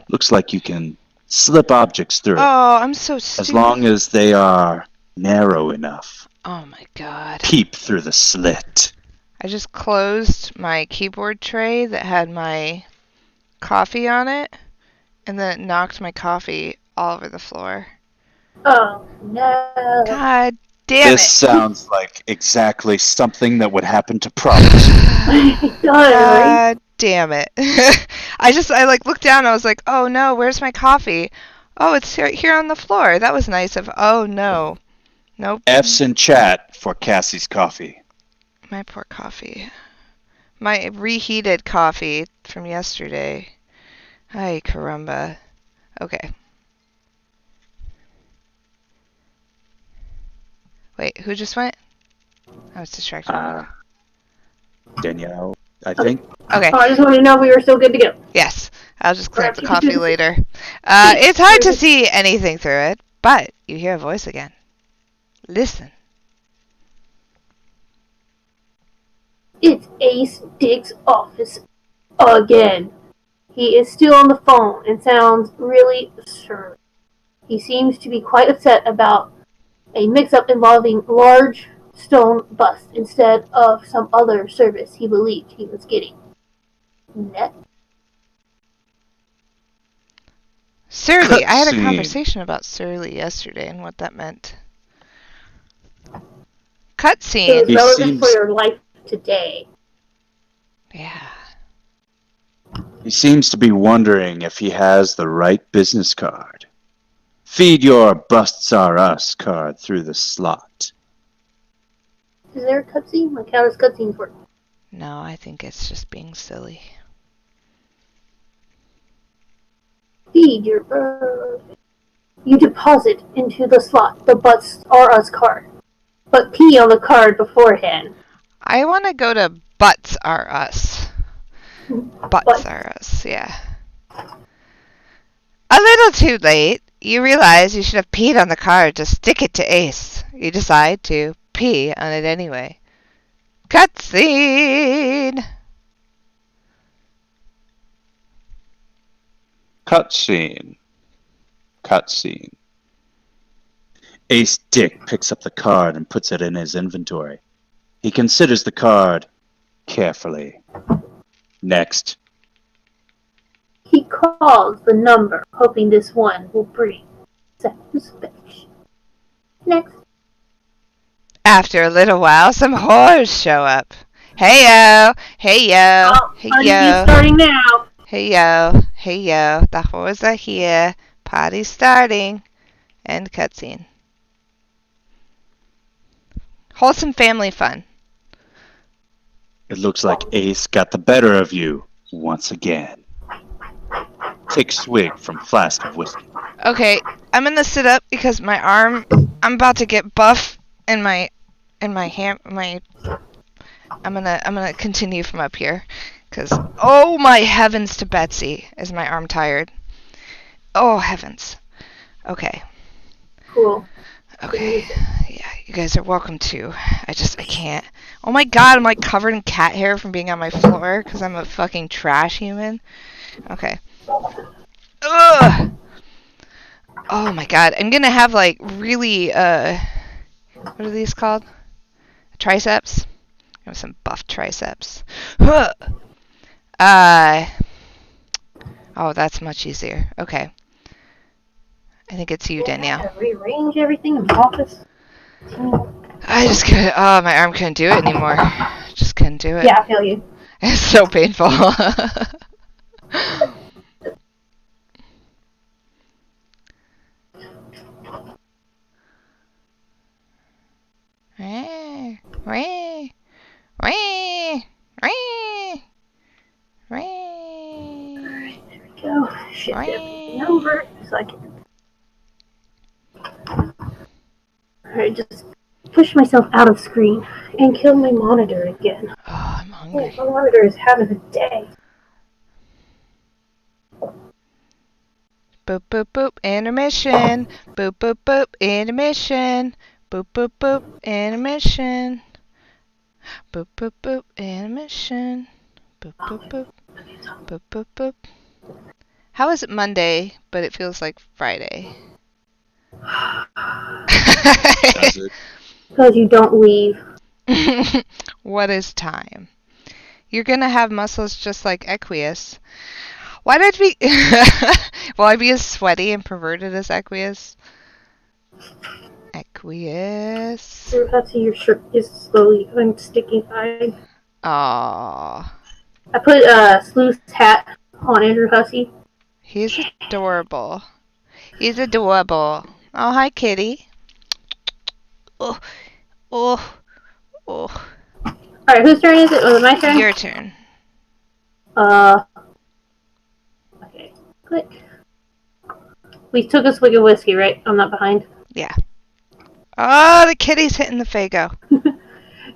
Looks like you can slip objects through it, Oh, I'm so stupid. as long as they are narrow enough. Oh my god. Peep through the slit. I just closed my keyboard tray that had my coffee on it, and then it knocked my coffee all over the floor. Oh no. God damn This it. sounds like exactly something that would happen to Promise. It does, right? God damn it. I like looked down and I was like, oh no, where's my coffee? Oh, it's here on the floor. That was nice of, oh no. Nope. F's in chat for Cassie's coffee. My poor coffee. My reheated coffee from yesterday. Ay, caramba. Okay. Wait, who just went? I was distracted. Danielle, I think. Okay. Oh, I just wanted to know if we were still good to go. Yes. I'll just clean up the Alright. coffee later. It's hard to see anything through it, but you hear a voice again. Listen. It's Ace Dick's office again. He is still on the phone and sounds really surly. He seems to be quite upset about a mix-up involving large stone bust instead of some other service he believed he was getting. Net. Surly. I had a Cutscene. conversation about surly yesterday and what that meant. Cutscene. It was He relevant seems- for your life today. Yeah. He seems to be wondering if he has the right business card. Feed your Busts Are Us card through the slot. Is there a cutscene? Like, how does cutscenes work? No, I think it's just being silly. Feed your bird. You deposit into the slot the Butts Are Us card, but pee on the card beforehand. I want to go to Butts Are Us. Butts Are Us, yeah. A little too late. You realize you should have peed on the card to stick it to Ace. You decide to pee on it anyway. Cutscene! Cutscene. Cutscene. Ace Dick picks up the card and puts it in his inventory. He considers the card carefully. Next. He calls the number, hoping this one will bring satisfaction. Next. After a little while, some whores show up. Hey-yo! Hey-yo! Party's Hey-yo! starting now. Hey-yo! Hey-yo! The whores are here. Party's starting. End cutscene. Wholesome family fun. It looks like Ace got the better of you once again. Take swig from flask of whiskey. Okay, I'm gonna sit up because my arm, I'm about to get buff in my hand, I'm gonna continue from up here, cause, oh my heavens to Betsy, is my arm tired. Oh heavens. Okay. Cool. Okay. Yeah, you guys are welcome to. I can't. Oh my god, I'm like covered in cat hair from being on my floor, cause I'm a fucking trash human. Okay. Ugh! Oh my god, I'm gonna have like really, what are these called? Triceps? I have some buff triceps. Huh! Oh, that's much easier. Okay. I think it's you, Danielle. I had to rearrange everything in the office. I just couldn't, oh, my arm couldn't do it anymore. Just couldn't do it. Yeah, I feel you. It's so painful. Wee, wee, wee, wee, wee. Alright, there we go. Shift Wee. everything over so I can. Alright, just push myself out of screen and kill my monitor again. Oh, I'm hungry. My monitor is having a day. Boop, boop, boop, intermission. Boop, boop, boop, intermission. Boop, boop, boop, intermission. Boop, boop, boop, intermission. Boop, boop, boop. Boop, boop, boop. How is it Monday, but it feels like Friday? Does it? Because you don't leave. What is time? You're gonna have muscles just like Equius. Why did we... Will I be as sweaty and perverted as Equius? Equius. That's your shirt is slowly unsticking. Aww. I put SLEUTH's hat on Andrew Hussey. He's adorable. He's adorable. Oh, hi, kitty. Oh, oh, oh. Alright, whose turn is it? Was it my turn? Your turn. Okay. Click. We took a swig of whiskey, right? I'm not behind. Yeah. Oh, the kitty's hitting the Fago.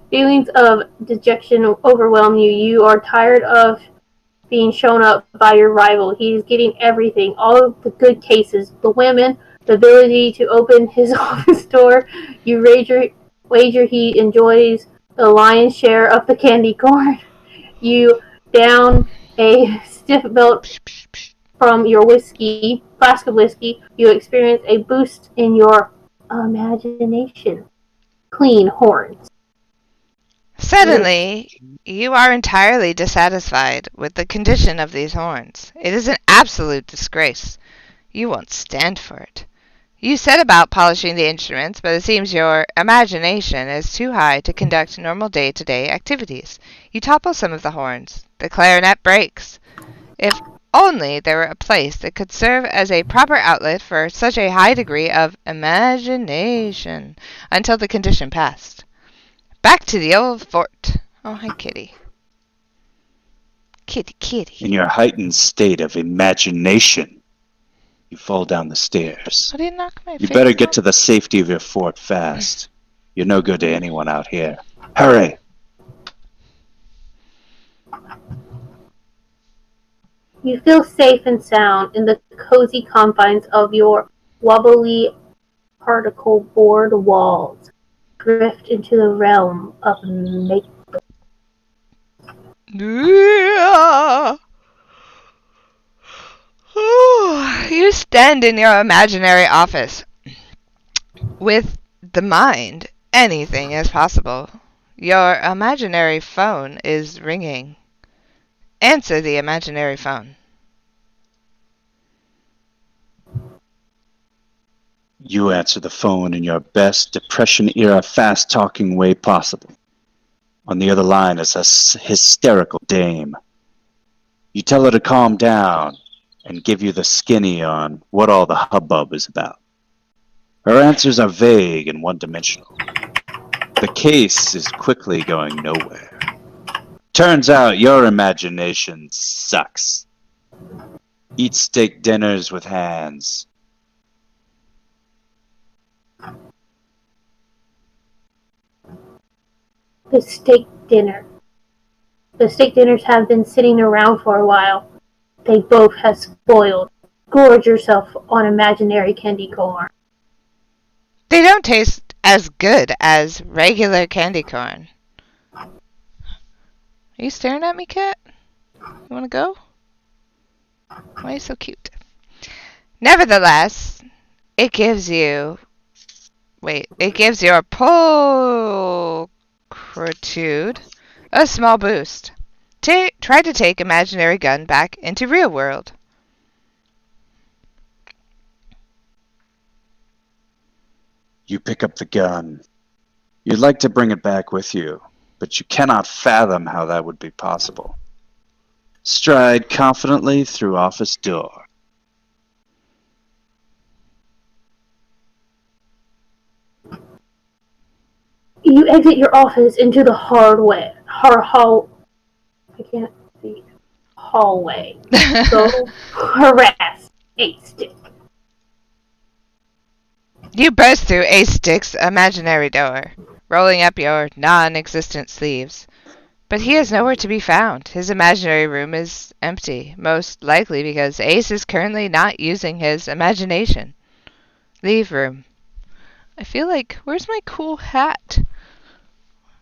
Feelings of dejection overwhelm you. You are tired of being shown up by your rival. He's getting everything, all of the good cases, the women, the ability to open his office door. You wager he enjoys the lion's share of the candy corn. You down a stiff belt from your flask of whiskey. You experience a boost in your imagination. Clean horns. Suddenly, you are entirely dissatisfied with the condition of these horns. It is an absolute disgrace. You won't stand for it. You set about polishing the instruments, but it seems your imagination is too high to conduct normal day-to-day activities. You topple some of the horns. The clarinet breaks. If only there were a place that could serve as a proper outlet for such a high degree of imagination until the condition passed. Back to the old fort. Oh, hi, kitty. Kitty, kitty. In your heightened state of imagination, you fall down the stairs. How do you knock my You face better get off? to the safety of your fort fast. You're no good to anyone out here. Hurry! You feel safe and sound in the cozy confines of your wobbly particle board walls. Drift into the realm of make. You stand in your imaginary office. With the mind, anything is possible. Your imaginary phone is ringing. Answer the imaginary phone. You answer the phone in your best Depression-era fast-talking way possible. On the other line is a hysterical dame. You tell her to calm down and give you the skinny on what all the hubbub is about. Her answers are vague and one-dimensional. The case is quickly going nowhere. Turns out your imagination sucks. Eat steak dinners with hands. The steak dinner. The steak dinners have been sitting around for a while. They both have spoiled. Gorge yourself on imaginary candy corn. They don't taste as good as regular candy corn. Are you staring at me, cat? You want to go? Why are you so cute? Nevertheless, it gives you... it gives your pulchritude a small boost. Try to take imaginary gun back into real world. You pick up the gun. You'd like to bring it back with you, but you cannot fathom how that would be possible. Stride confidently through office door. You exit your office into the hallway. Go harass a stick. You burst through a stick's imaginary door, rolling up your non-existent sleeves. But he is nowhere to be found. His imaginary room is empty, most likely because Ace is currently not using his imagination. Leave room. I feel like, where's my cool hat?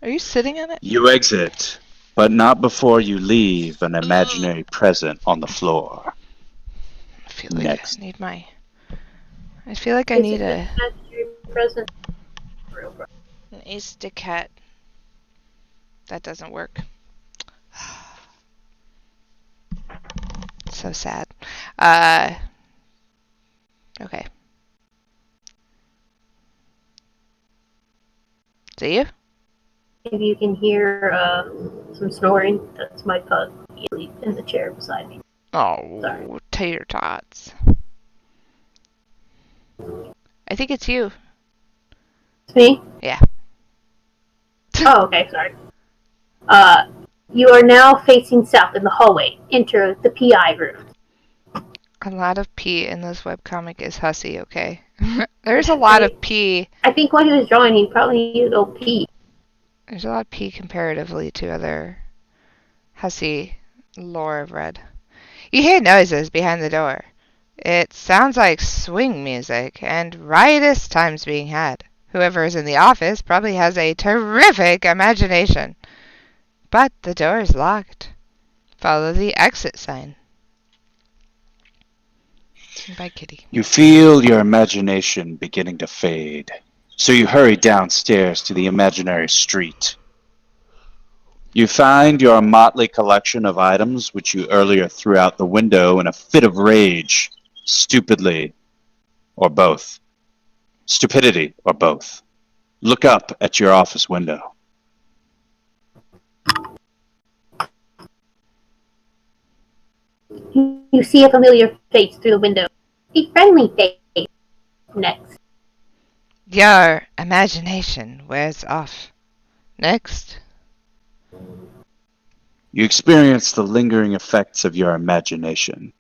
Are you sitting in it? You exit, but not before you leave an imaginary present on the floor. I feel like Next. I need my... I feel like I need a... present. an Ace stick hat. That doesn't work. So sad. Okay. See you? If you can hear some snoring, that's my pug in the chair beside me. Oh, Sorry. tater tots. I think it's you. It's me? Yeah. Oh, okay, sorry. You are now facing south in the hallway. Enter the PI room. A lot of P in this webcomic is hussy, okay? There's a lot of P. I think when he was drawing, he probably used OP. There's a lot of P comparatively to other hussy lore I've read. You hear noises behind the door. It sounds like swing music and riotous times being had. Whoever is in the office probably has a terrific imagination. But the door is locked. Follow the exit sign. Bye, kitty. You feel your imagination beginning to fade, so you hurry downstairs to the imaginary street. You find your motley collection of items which you earlier threw out the window in a fit of rage, stupidly, or both. Stupidity, or both. Look up at your office window. You see a familiar face through the window. A friendly face. Next. Your imagination wears off. Next. You experience the lingering effects of your imagination.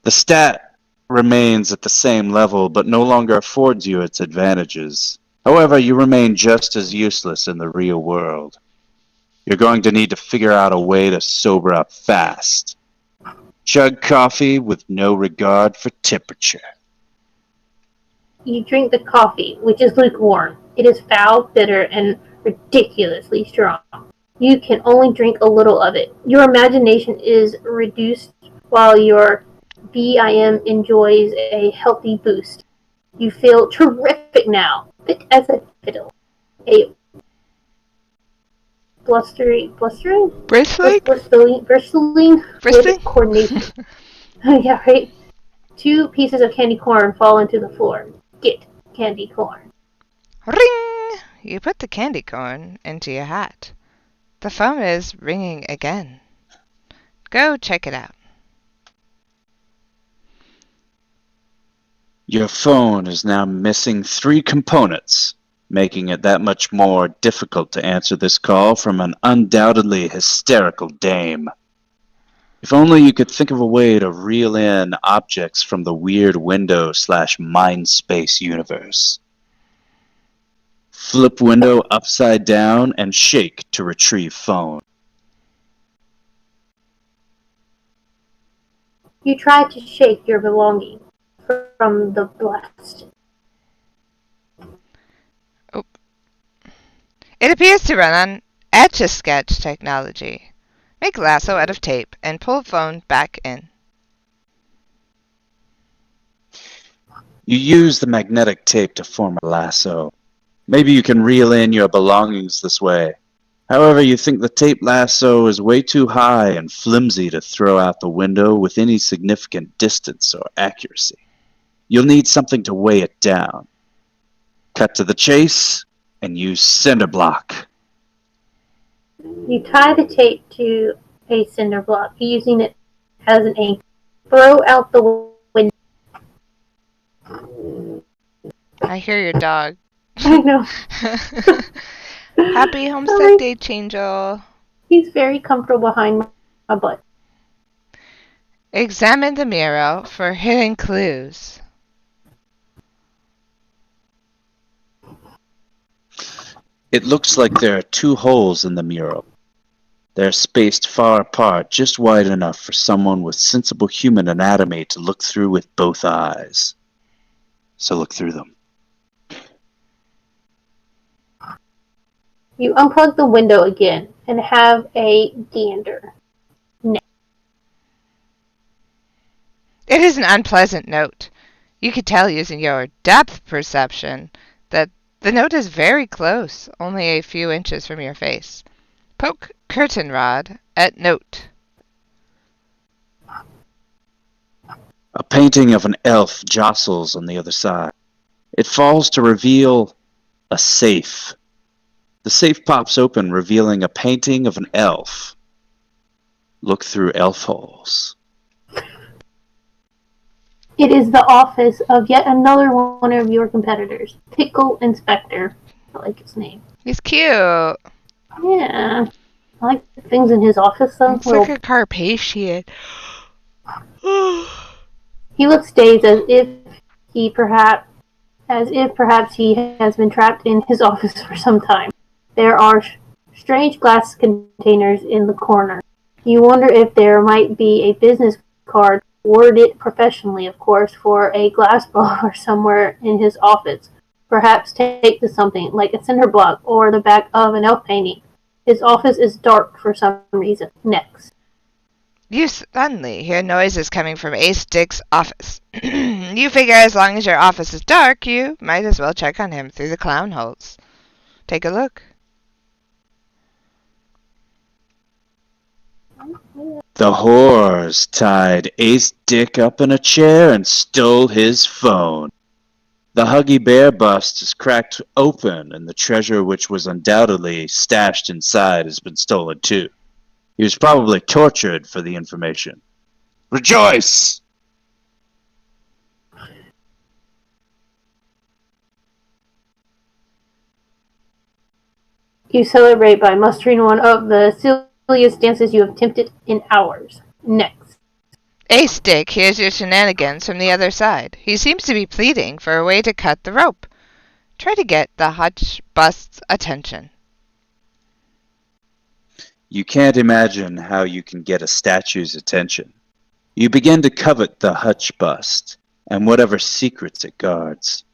The stat remains at the same level, but no longer affords you its advantages. However, you remain just as useless in the real world. You're going to need to figure out a way to sober up fast. Chug coffee with no regard for temperature. You drink the coffee, which is lukewarm. It is foul, bitter, and ridiculously strong. You can only drink a little of it. Your imagination is reduced while your BIM enjoys a healthy boost. You feel terrific now, fit as a fiddle. A blustering Bristling? with coordination. Yeah, right? 2 pieces of candy corn fall into the floor. Get candy corn. Ring! You put the candy corn into your hat. The phone is ringing again. Go check it out. Your phone is now missing 3 components, making it that much more difficult to answer this call from an undoubtedly hysterical dame. If only you could think of a way to reel in objects from the weird window/mind space universe. Flip window upside down and shake to retrieve phone. You try to shake your belongings from the blast. Oh. It appears to run on Etch-a-Sketch technology. Make lasso out of tape and pull phone back in. You use the magnetic tape to form a lasso. Maybe you can reel in your belongings this way. However, you think the tape lasso is way too high and flimsy to throw out the window with any significant distance or accuracy. You'll need something to weigh it down. Cut to the chase and use cinder block. You tie the tape to a cinder block, using it as an anchor. Throw out the window. I hear your dog. I know. Happy Homestuck Day, Changel. He's very comfortable behind my butt. Examine the mirror for hidden clues. It looks like there are 2 holes in the mural. They're spaced far apart, just wide enough for someone with sensible human anatomy to look through with both eyes. So look through them. You unplug the window again and have a gander. It is an unpleasant note. You could tell using your depth perception that the note is very close, only a few inches from your face. Poke curtain rod at note. A painting of an elf jostles on the other side. It falls to reveal a safe. The safe pops open, revealing a painting of an elf. Look through elf holes. It is the office of yet another one of your competitors, Pickle Inspector. I like his name. He's cute. Yeah. I like the things in his office, though. It's like a Carpathian. He looks dazed as if perhaps he has been trapped in his office for some time. There are strange glass containers in the corner. You wonder if there might be a business card, worded professionally, of course, for a glass blower somewhere in his office. Perhaps taped to something, like a cinder block or the back of an elf painting. His office is dark for some reason. Next. You suddenly hear noises coming from Ace Dick's office. You figure as long as your office is dark, you might as well check on him through the clown holes. Take a look. The whores tied Ace Dick up in a chair and stole his phone. The Huggy Bear bust is cracked open, and the treasure which was undoubtedly stashed inside has been stolen too. He was probably tortured for the information. Rejoice! You celebrate by mustering one of the silliest dances you have attempted in hours. Next. A-Stick hears your shenanigans from the other side. He seems to be pleading for a way to cut the rope. Try to get the hutch bust's attention. You can't imagine how you can get a statue's attention. You begin to covet the hutch bust and whatever secrets it guards.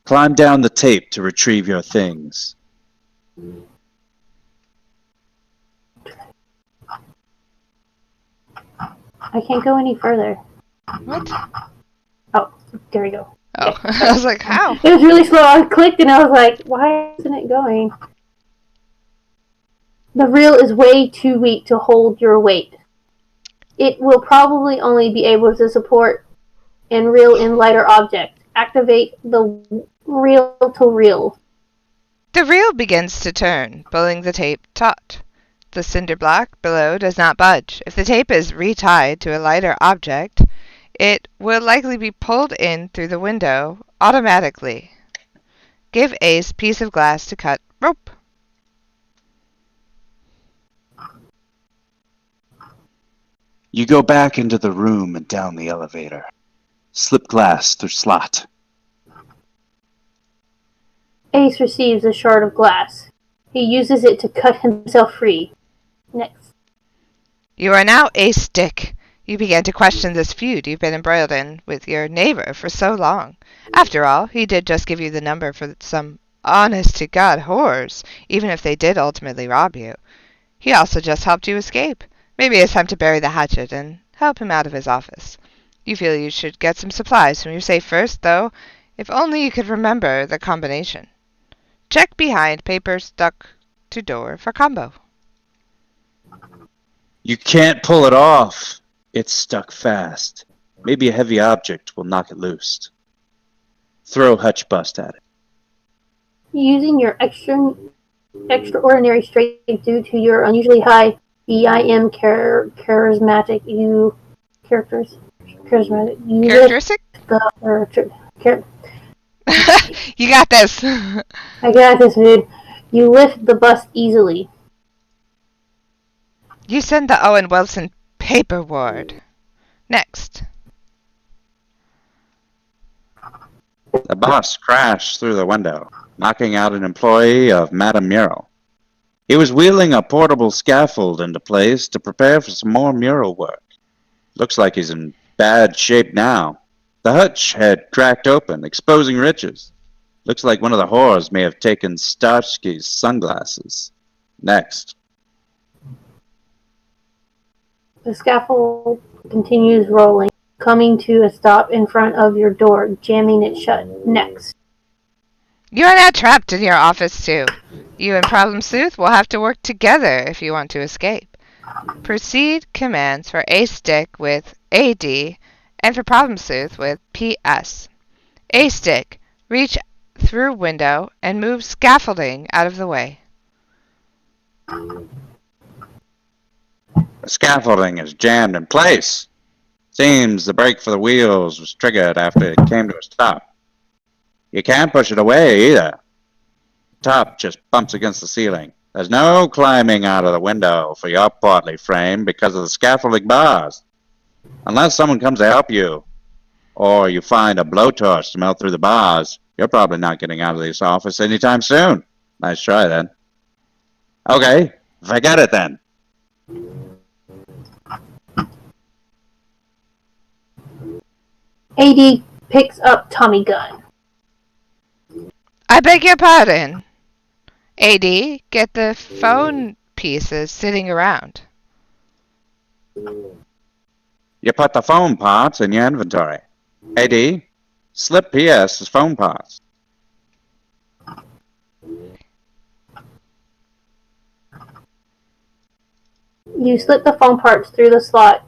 Climb down the tape to retrieve your things. I can't go any further. What? Oh, there we go. Oh, Okay, I was like, how? it was really slow. I clicked and I was like, why isn't it going? The reel is way too weak to hold your weight. It will probably only be able to support and reel in lighter objects. Activate the reel to reel. The reel begins to turn, pulling the tape taut. The cinder block below does not budge. If the tape is retied to a lighter object, it will likely be pulled in through the window automatically. Give Ace piece of glass to cut rope. You go back into the room and down the elevator. Slip glass through slot. Ace receives a shard of glass. He uses it to cut himself free. Next. You are now A-Stick. You begin to question this feud you've been embroiled in with your neighbor for so long. After all, he did just give you the number for some honest-to-God whores, even if they did ultimately rob you. He also just helped you escape. Maybe it's time to bury the hatchet and help him out of his office. You feel you should get some supplies from your safe first, though. If only you could remember the combination. Check behind paper stuck to door for combo. You can't pull it off. It's stuck fast. Maybe a heavy object will knock it loose. Throw hutch bust at it. Using your extraordinary strength due to your unusually high BIM charismatic you characters. Charismatic. You Characteristic? You got this. I got this, dude. You lift the bust easily. You send the Owen Wilson paper ward. Next. The bus crashed through the window, knocking out an employee of Madame Mural. He was wheeling a portable scaffold into place to prepare for some more mural work. Looks like he's in bad shape now. The hutch had cracked open, exposing riches. Looks like one of the whores may have taken Starsky's sunglasses. Next. The scaffold continues rolling, coming to a stop in front of your door, jamming it shut. Next. You are now trapped in your office, too. You and Problem Sleuth will have to work together if you want to escape. Proceed commands for A-Stick with AD and for Problem Sleuth with PS. A-Stick, reach through window and move scaffolding out of the way. The scaffolding is jammed in place. Seems the brake for the wheels was triggered after it came to a stop. You can't push it away either. The top just bumps against the ceiling. There's no climbing out of the window for your portly frame because of the scaffolding bars. Unless someone comes to help you, or you find a blowtorch to melt through the bars, you're probably not getting out of this office anytime soon. Nice try, then. Okay, forget it then. AD picks up Tommy gun. I beg your pardon. AD, get the phone pieces sitting around. You put the phone parts in your inventory. AD, slip PS's phone parts. You slip the phone parts through the slot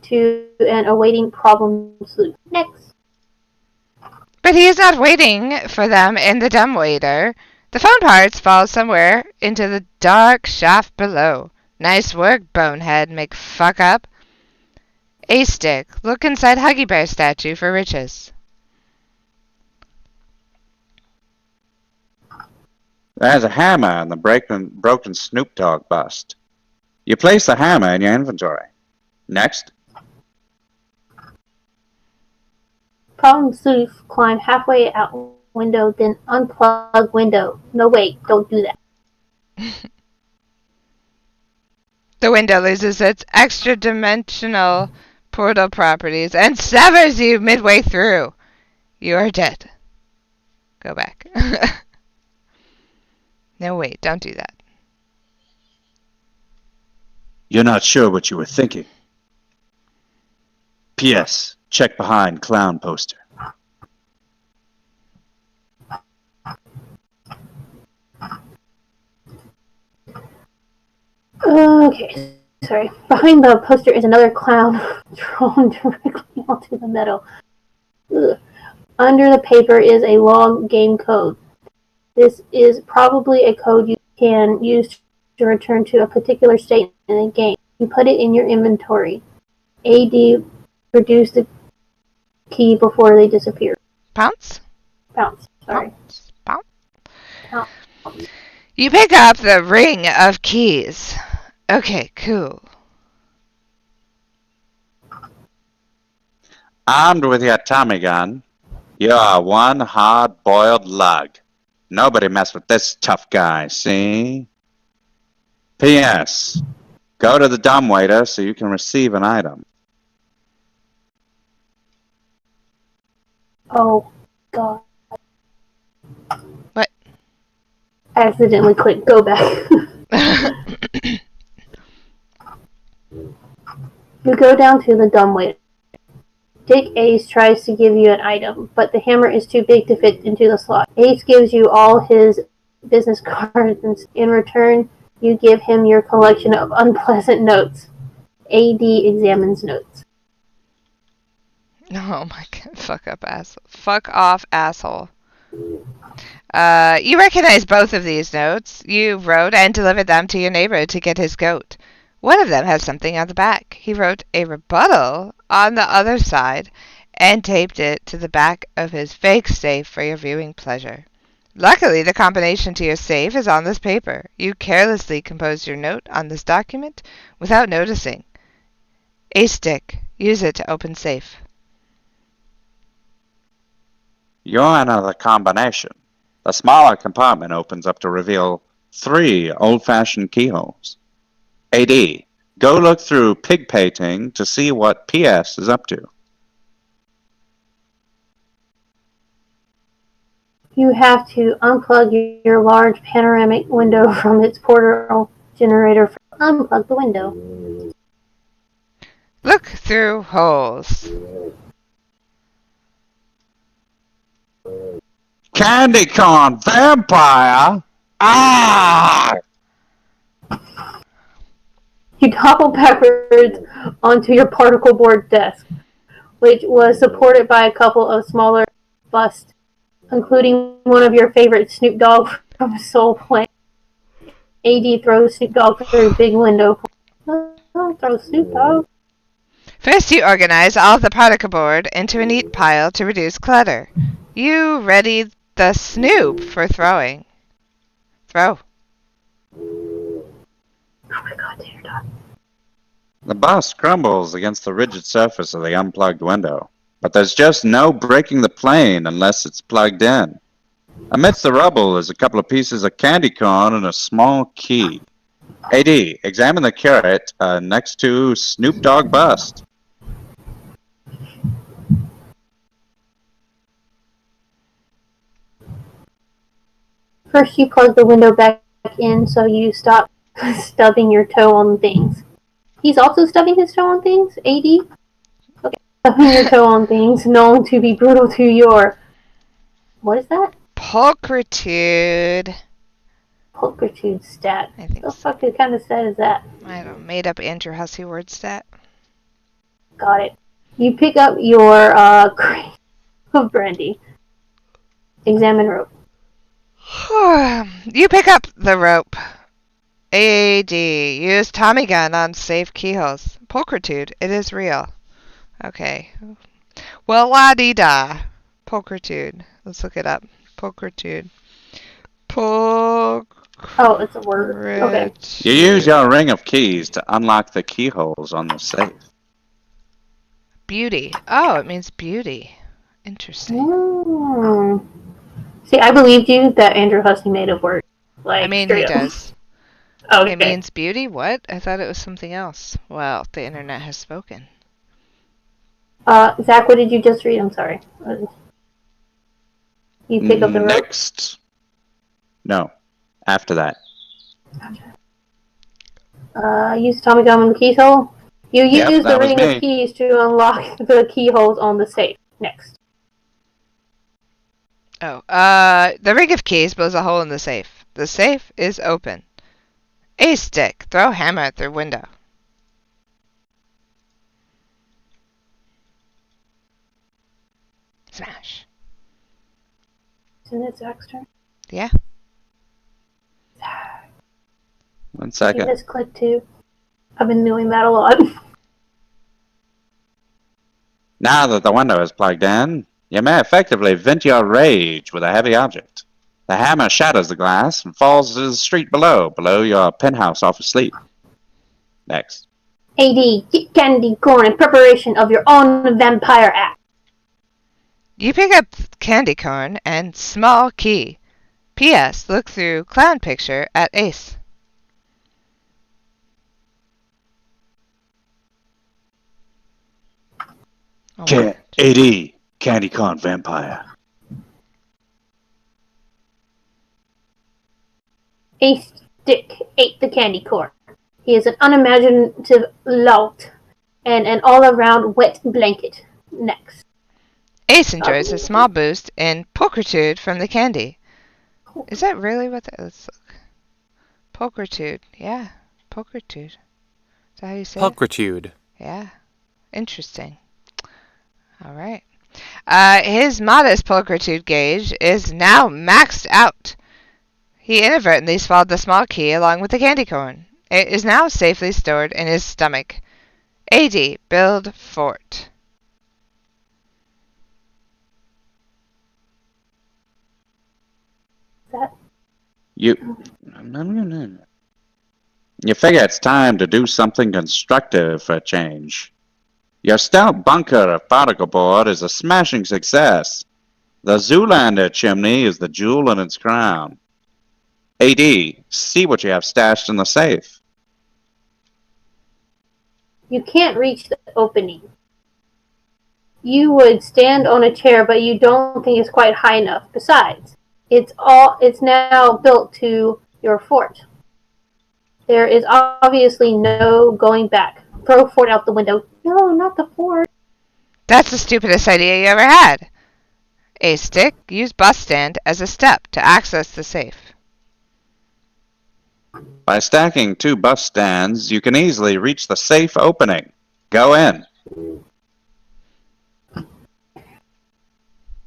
to an awaiting Problem Sleuth. Next. But he is not waiting for them in the dumbwaiter. The phone parts fall somewhere into the dark shaft below. Nice work, bonehead, fuck up. A-Stick, look inside Huggy Bear statue for riches. There's a hammer in the broken Snoop Dogg bust. You place the hammer in your inventory. Next. Problem SLEUTH, climb halfway out window, then unplug window. No, wait, don't do that. The window loses its extra-dimensional portal properties and severs you midway through. You are dead. Go back. No, wait, don't do that. You're not sure what you were thinking. P.S. Check behind clown poster. Okay, sorry. Behind the poster is another clown drawn directly onto the metal. Ugh. Under the paper is a long game code. This is probably a code you can use to return to a particular state in a game. You put it in your inventory. AD, produce the key before they disappear. Pounce? Bounce. Sorry. Pounce. Pounce. You pick up the ring of keys. Okay, cool. Armed with your Tommy gun, you're one hard-boiled lug. Nobody mess with this tough guy, see? P.S. Go to the dumbwaiter so you can receive an item. Oh, God. What? I accidentally clicked go back. You go down to the dumbwaiter. Dick Ace tries to give you an item, but the hammer is too big to fit into the slot. Ace gives you all his business cards, and in return, you give him your collection of unpleasant notes. AD examines notes. Oh my god, fuck off, asshole. You recognize both of these notes. You wrote and delivered them to your neighbor to get his goat. One of them has something on the back. He wrote a rebuttal on the other side and taped it to the back of his fake safe for your viewing pleasure. Luckily, the combination to your safe is on this paper. You carelessly composed your note on this document without noticing. A stick. Use it to open safe. You enter the combination. The smaller compartment opens up to reveal 3 old-fashioned keyholes. AD, go look through pig painting to see what PS is up to. You have to unplug your large panoramic window from its portal generator. Unplug the window. Look through holes. Candy corn vampire! Ah! You topple backwards onto your particle board desk, which was supported by a couple of smaller busts, including one of your favorite Snoop Dogg from Soul Plane. AD throws Snoop Dogg through a big window. Don't throw Snoop Dogg. First, you organize all the particle board into a neat pile to reduce clutter. You ready the Snoop for throwing. Throw. Oh my god, dear dog. The bust crumbles against the rigid surface of the unplugged window, but there's just no breaking the plane unless it's plugged in. Amidst the rubble is a couple of pieces of candy corn and a small key. AD, examine the carrot next to Snoop Dogg bust. First, you plug the window back in so you stop stubbing your toe on things. He's also stubbing his toe on things? AD? Okay. Stubbing your toe on things known to be brutal to your... What is that? Pulchritude. Pulchritude stat. I think The so. fuck kind of stat is that? I don't know, made up Andrew Hussey word stat. Got it. You pick up your crate of brandy. Examine rope. You pick up the rope. AD. Use Tommy gun on safe keyholes. Pulchritude. It is real. Okay. Well, la-dee-da. Pulchritude. Let's look it up. Pulchritude. Oh, it's a word. Okay. You use your ring of keys to unlock the keyholes on the safe. Beauty. Oh, it means beauty. Interesting. See, I believed you that Andrew Hussey made a word. Like, I mean, he straight up. does. Okay. It means beauty? What? I thought it was something else. Well, the internet has spoken. Zach, what did you just read? I'm sorry. You pick up the rope? Next. No. After that. Use Tommy Gun on the keyhole? You Yep, use the that was ring me. of keys to unlock the keyholes on the safe. Next. Oh, the ring of keys blows a hole in the safe. The safe is open. A stick. Throw hammer through window. Smash. Isn't it Zach's turn? Yeah. 1 You second. misclick too. I've been doing that a lot. Now that the window is plugged in, you may effectively vent your rage with a heavy object. The hammer shatters the glass and falls to the street below your penthouse off asleep. Next. AD, get candy corn in preparation of your own vampire act. You pick up candy corn and small key. P.S. Look through clown picture at Ace. Oh my. AD, candy corn vampire. Ace Dick ate the candy corn. He is an unimaginative lout and an all-around wet blanket. Next. Ace enjoys a small boost in pulchritude from the candy. Is that really what that is? Pulchritude. Yeah. Pulchritude. Is that how you say it? Pulchritude. Yeah. Interesting. All right. His modest pulchritude gauge is now maxed out. He inadvertently swallowed the small key along with the candy corn. It is now safely stored in his stomach. AD, build fort. That You figure it's time to do something constructive for a change. Your stout bunker of particle board is a smashing success. The Zoolander chimney is the jewel in its crown. AD, see what you have stashed in the safe. you can't reach the opening. You would stand on a chair, but you don't think it's quite high enough. Besides, it's now built to your fort. There is obviously no going back. Throw fort out the window. No, not the fort. That's the stupidest idea you ever had. A stick, use bus stand as a step to access the safe. By stacking 2 bus stands, you can easily reach the safe opening. Go in.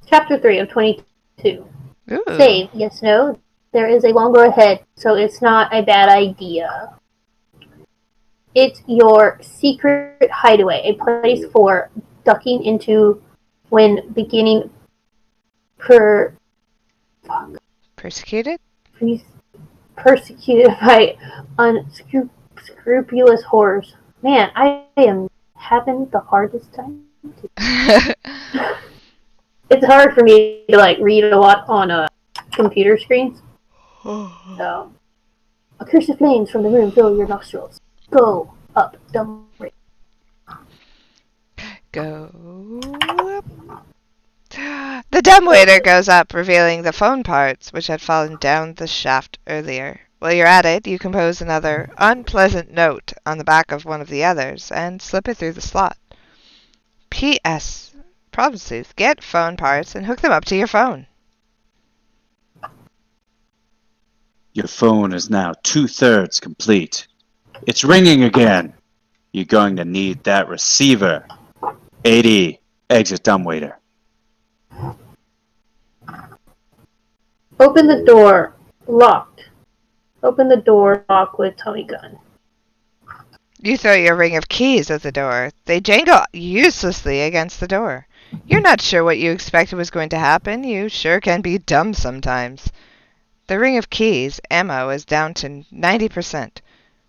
Chapter 3 of 22. Ooh. Save, yes, no. There is a longer ahead, so it's not a bad idea. It's your secret hideaway, a place for ducking into when beginning Persecuted? persecuted by unscrupulous horrors. Man, I am having the hardest time. It's hard for me to read a lot on computer screens. So, accursed flames from the room fill your nostrils. Go up, dumb rate. Go up. The dumbwaiter goes up, revealing the phone parts, which had fallen down the shaft earlier. While you're at it, you compose another unpleasant note on the back of one of the others and slip it through the slot. P.S. Problem Sleuth, get phone parts and hook them up to your phone. Your phone is now 2/3 complete. It's ringing again. You're going to need that receiver. AD, exit dumbwaiter. Open the door. Locked. Open the door. Lock with Tommy gun. You throw your ring of keys at the door. They jangle uselessly against the door. You're not sure what you expected was going to happen. You sure can be dumb sometimes. The ring of keys, ammo, is down to 90%.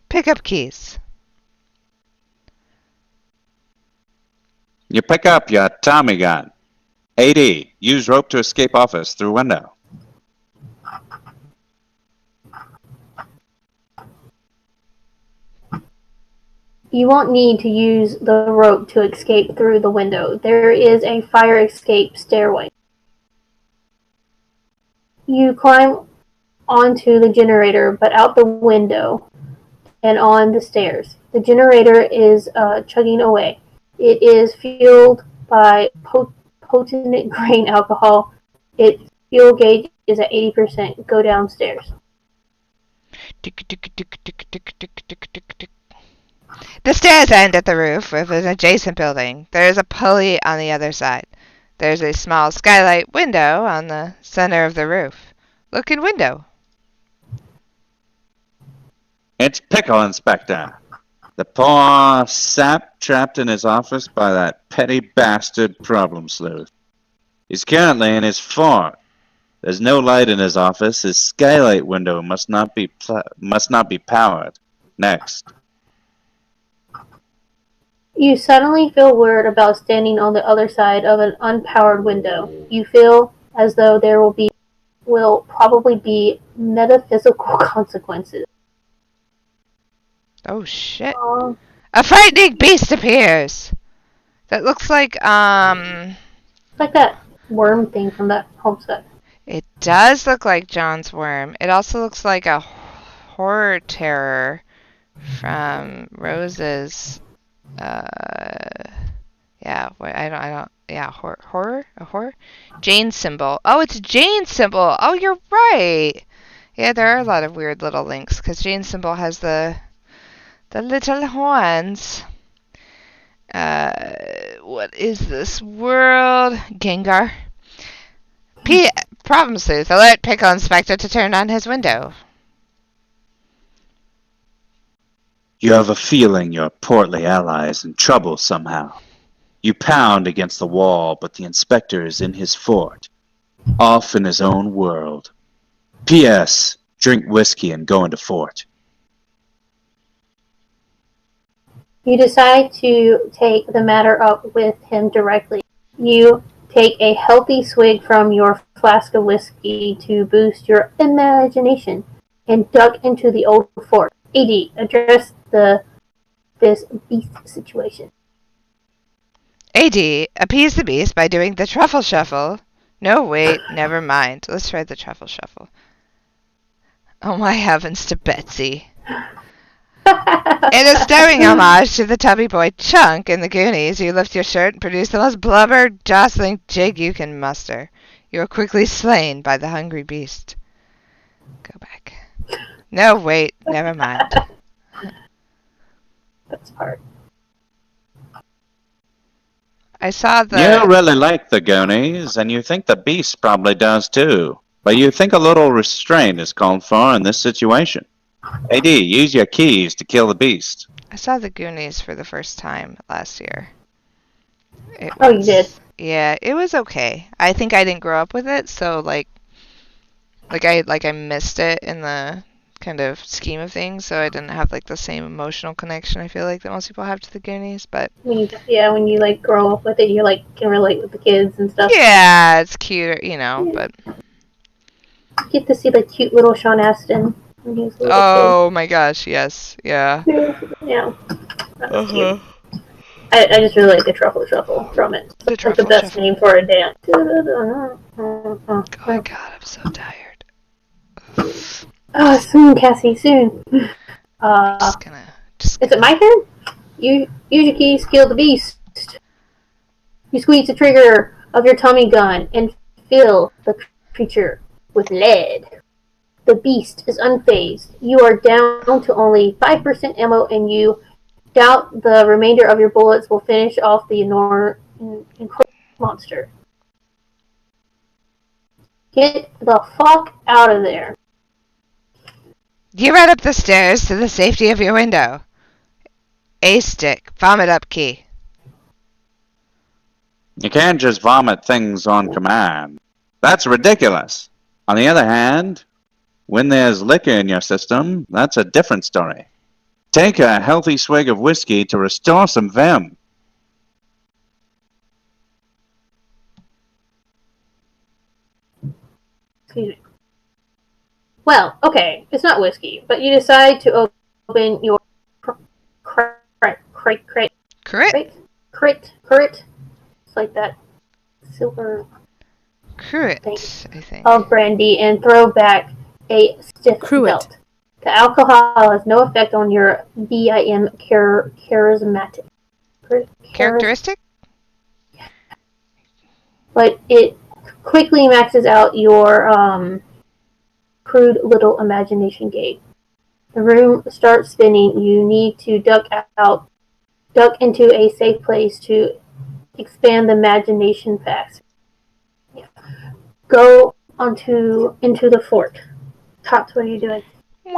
Pick up keys. You pick up your Tommy gun. AD, use rope to escape office through window. You won't need to use the rope to escape through the window. There is a fire escape stairway. You climb onto the generator, but out the window and on the stairs. The generator is chugging away. It is fueled by potent grain alcohol. Its fuel gauge is at 80%. Go downstairs. The stairs end at the roof of an adjacent building. There is a pulley on the other side. There's a small skylight window on the center of the roof. Look in window. It's Pickle, Inspector. The poor sap trapped in his office by that petty bastard problem sleuth. He's currently in his fort. There's no light in his office. His skylight window must not be powered. Next. You suddenly feel weird about standing on the other side of an unpowered window. You feel as though there will probably be metaphysical consequences. Oh shit. A frightening beast appears! That looks like, It's like that worm thing from that Homestuck. It does look like John's worm. It also looks like a horror terror from Rose's, horror? Jane symbol. Oh, it's Jane symbol! Oh, you're right! Yeah, there are a lot of weird little links, because Jane symbol has the little horns. What is this world? Gengar. Problem sleuth. Alert Pickle Inspector to turn on his window. You have a feeling your portly ally is in trouble somehow. You pound against the wall, but the inspector is in his fort, off in his own world. P.S. Drink whiskey and go into fort. You decide to take the matter up with him directly. You take a healthy swig from your flask of whiskey to boost your imagination and duck into the old fort. AD, address this beast situation. AD, appease the beast by doing the truffle shuffle. No, wait, never mind. Let's try the truffle shuffle. Oh my heavens to Betsy. In a stirring homage to the tubby boy Chunk in the Goonies, you lift your shirt and produce the most blubber-jostling jig you can muster. You are quickly slain by the hungry beast. Go back. No, wait, never mind. That's hard. I saw the... You really like the Goonies, and you think the beast probably does too. But you think a little restraint is called for in this situation. AD, use your keys to kill the beast. I saw the Goonies for the first time last year. You did? Yeah, it was okay. I think I didn't grow up with it, so I missed it in the kind of scheme of things, so I didn't have like the same emotional connection I feel like that most people have to the Goonies, but When you like grow up with it, you like can relate with the kids and stuff. yeah, it's cute, but You get to see the cute little Sean Astin when he was a little oh my gosh, yes, yeah. kid. Yeah. That was Uh-huh. cute. I just really like the truffle shuffle from it. The That's truffle the best shuffle. name for a dance. Oh my god, I'm so tired. Oh, soon, Cassie, soon. Is it my turn? You use your keys, kill the beast. You squeeze the trigger of your Tommy gun and fill the creature with lead. The beast is unfazed. You are down to only 5% ammo, and you doubt the remainder of your bullets will finish off the incredible monster. Get the fuck out of there. You run up the stairs to the safety of your window. A stick. Vomit up key. You can't just vomit things on command. That's ridiculous. On the other hand, When there's liquor in your system, that's a different story. Take a healthy swig of whiskey to restore some vim. Excuse me. Well, okay, it's not whiskey, but you decide to open your crate. It's like that silver Cruet, thing I think. of brandy and throw back a stiff belt. The alcohol has no effect on your VIM charismatic. Characteristic? But it quickly maxes out your crude little imagination gate. The room starts spinning. You need to duck into a safe place to expand the imagination fast. Yeah. Go into the fort. Tots, what are you doing? You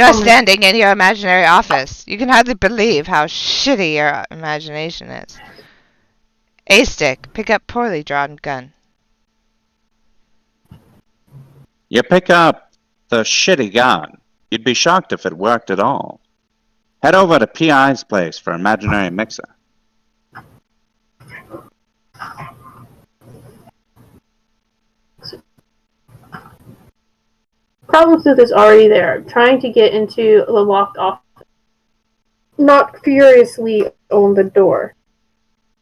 are standing in your imaginary office. You can hardly believe how shitty your imagination is. A stick. Pick up poorly drawn gun. You pick up the shitty gun. You'd be shocked if it worked at all. Head over to PI's place for imaginary mixer. Problem SLEUTH is already there, trying to get into the locked office. Knock furiously on the door.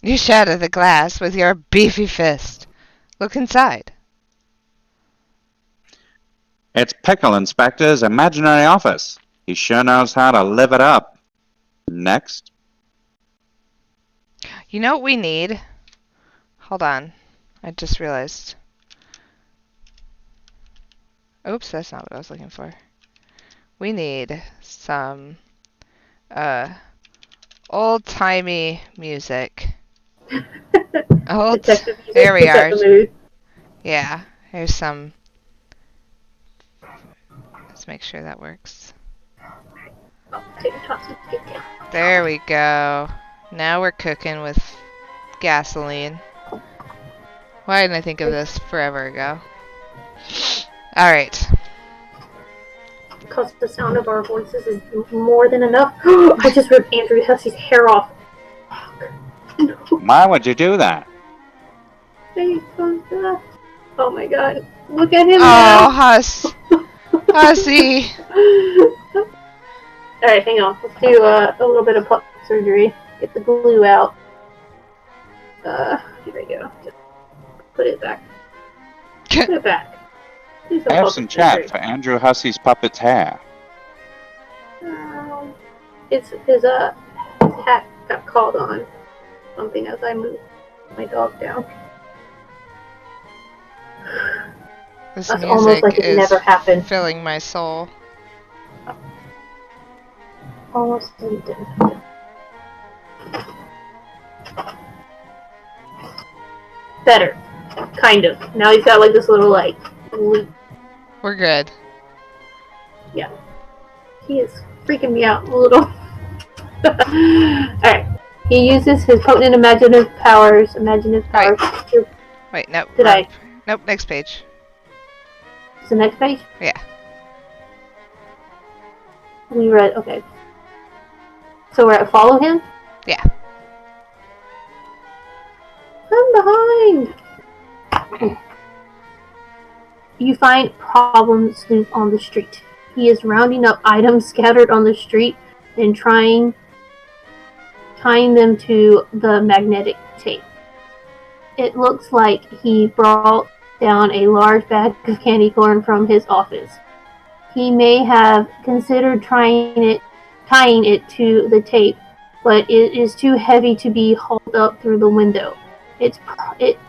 You shatter the glass with your beefy fist. Look inside. It's Pickle Inspector's imaginary office. He sure knows how to live it up. Next. You know what we need? Hold on. I just realized. Oops, that's not what I was looking for. We need some old-timey music. There we are. Yeah, here's some. Let's make sure that works. There we go. Now we're cooking with gasoline. Why didn't I think of this forever ago? Alright. Because the sound of our voices is more than enough. I just ripped Andrew Hussey's hair off. No. Why would you do that? Oh my god. Look at him now. now. Hussy. Alright, hang on. Let's do a little bit of plastic surgery. Get the glue out. Here we go. Just put it back. Put it back. I have some chat for Andrew Hussey's puppet's hair. His hat got called on something as I moved my dog down. This That's music almost like it is never happened. filling my soul. Almost like it didn't happen. Better. Kind of. Now he's got like this little like loop. We're good. Yeah. He is freaking me out a little. Alright. He uses his potent imaginative powers. Wait, no. Nope, next page. Is the next page? Yeah. We read, okay. So we're at follow him? Yeah. I'm behind! You find Problem SLEUTH on the street. He is rounding up items scattered on the street and tying them to the magnetic tape. It looks like he brought down a large bag of candy corn from his office. He may have considered tying it to the tape, but it is too heavy to be hauled up through the window. It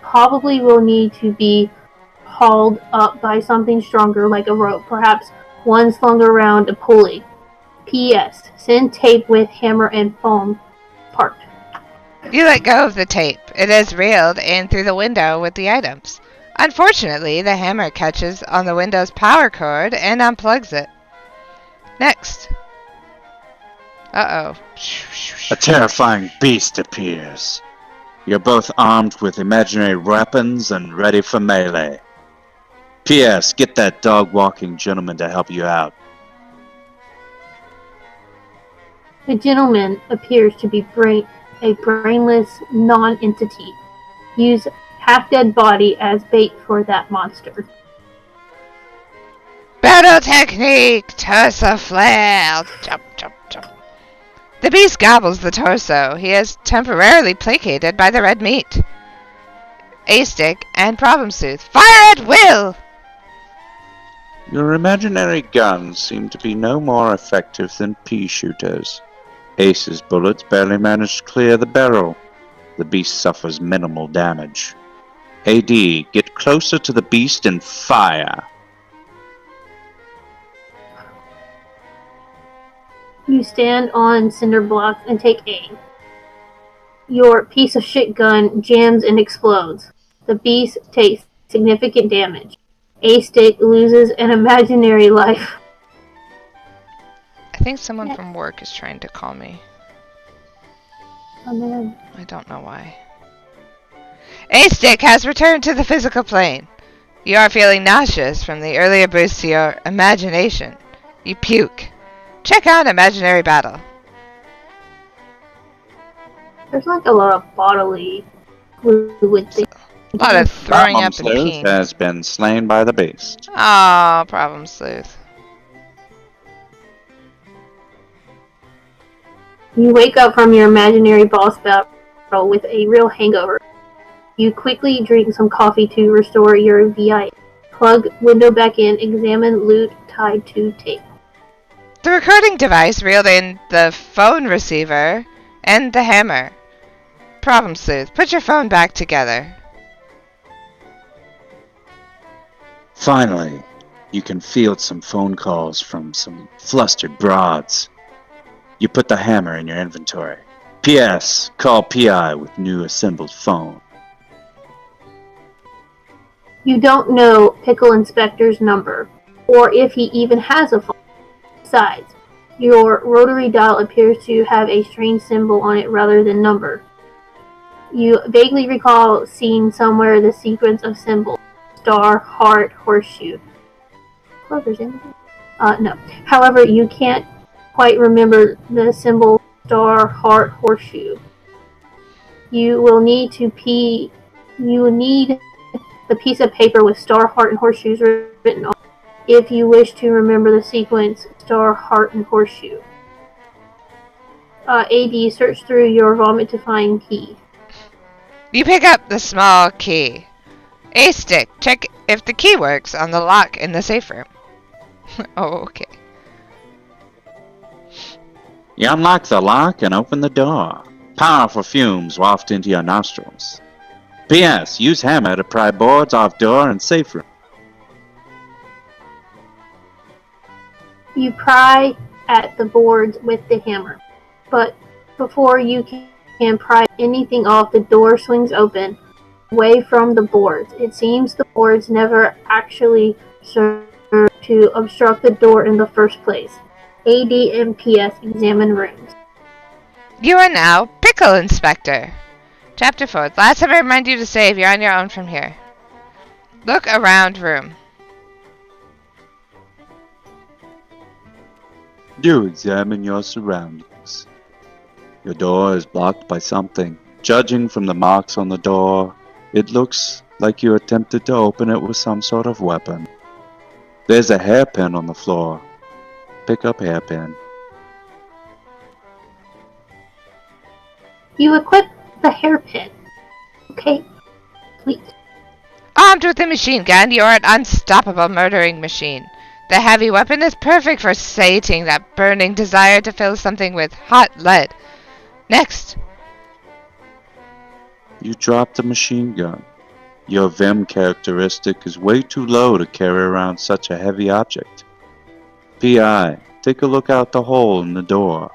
probably will need to be hauled up by something stronger like a rope, perhaps one slung around a pulley. P.S. Send tape with hammer and foam part. You let go of the tape. It is reeled in through the window with the items. Unfortunately, the hammer catches on the window's power cord and unplugs it. Next. Uh-oh. A terrifying beast appears. You're both armed with imaginary weapons and ready for melee. P.S. Get that dog-walking gentleman to help you out. The gentleman appears to be a brainless non-entity. Use half-dead body as bait for that monster. Battle technique! Torso flail! Jump, jump, jump. The beast gobbles the torso. He is temporarily placated by the red meat. A-stick and problem sleuth. Fire at will! Your imaginary guns seem to be no more effective than pea shooters. Ace's bullets barely manage to clear the barrel. The beast suffers minimal damage. AD, get closer to the beast and fire. You stand on cinder blocks and take aim. Your piece of shit gun jams and explodes. The beast takes significant damage. A-stick loses an imaginary life. I think someone from work is trying to call me. Oh man. I don't know why. A-stick has returned to the physical plane. You are feeling nauseous from the earlier boost to your imagination. You puke. Check out imaginary battle. There's like a lot of bodily fluid things. A lot of throwing up and SLEUTH peeing. has been slain by the beast. Oh, problem sleuth. You wake up from your imaginary boss battle with a real hangover. You quickly drink some coffee to restore your VI. Plug window back in, examine loot tied to tape. The recording device reeled in the phone receiver and the hammer. Problem sleuth. Put your phone back together. Finally, you can field some phone calls from some flustered broads. You put the hammer in your inventory. P.S. Call P.I. with new assembled phone. You don't know Pickle Inspector's number, or if he even has a phone. Besides, your rotary dial appears to have a strange symbol on it rather than number. You vaguely recall seeing somewhere the sequence of symbols: star, heart, horseshoe. Clover's in there? No. However, you can't quite remember the symbol star, heart, horseshoe. You will need the piece of paper with star, heart, and horseshoes written on it if you wish to remember the sequence star, heart, and horseshoe. AD, search through your vomit to find key. You pick up the small key. A-stick. Check if the key works on the lock in the safe room. Oh, okay. You unlock the lock and open the door. Powerful fumes waft into your nostrils. P.S. Use hammer to pry boards off door and safe room. You pry at the boards with the hammer, but before you can pry anything off, the door swings open, away from the boards. It seems the boards never actually served to obstruct the door in the first place. AD and PS examine rooms. You are now Pickle Inspector. Chapter 4. Last time I remind you to save, you're on your own from here. Look around room. Do examine your surroundings. Your door is blocked by something. Judging from the marks on the door, it looks like you attempted to open it with some sort of weapon. There's a hairpin on the floor. Pick up hairpin. You equip the hairpin. Okay, sweet. Armed with a machine gun, you're an unstoppable murdering machine. The heavy weapon is perfect for sating that burning desire to fill something with hot lead. Next. You drop the machine gun. Your Vim characteristic is way too low to carry around such a heavy object. P.I. Take a look out the hole in the door.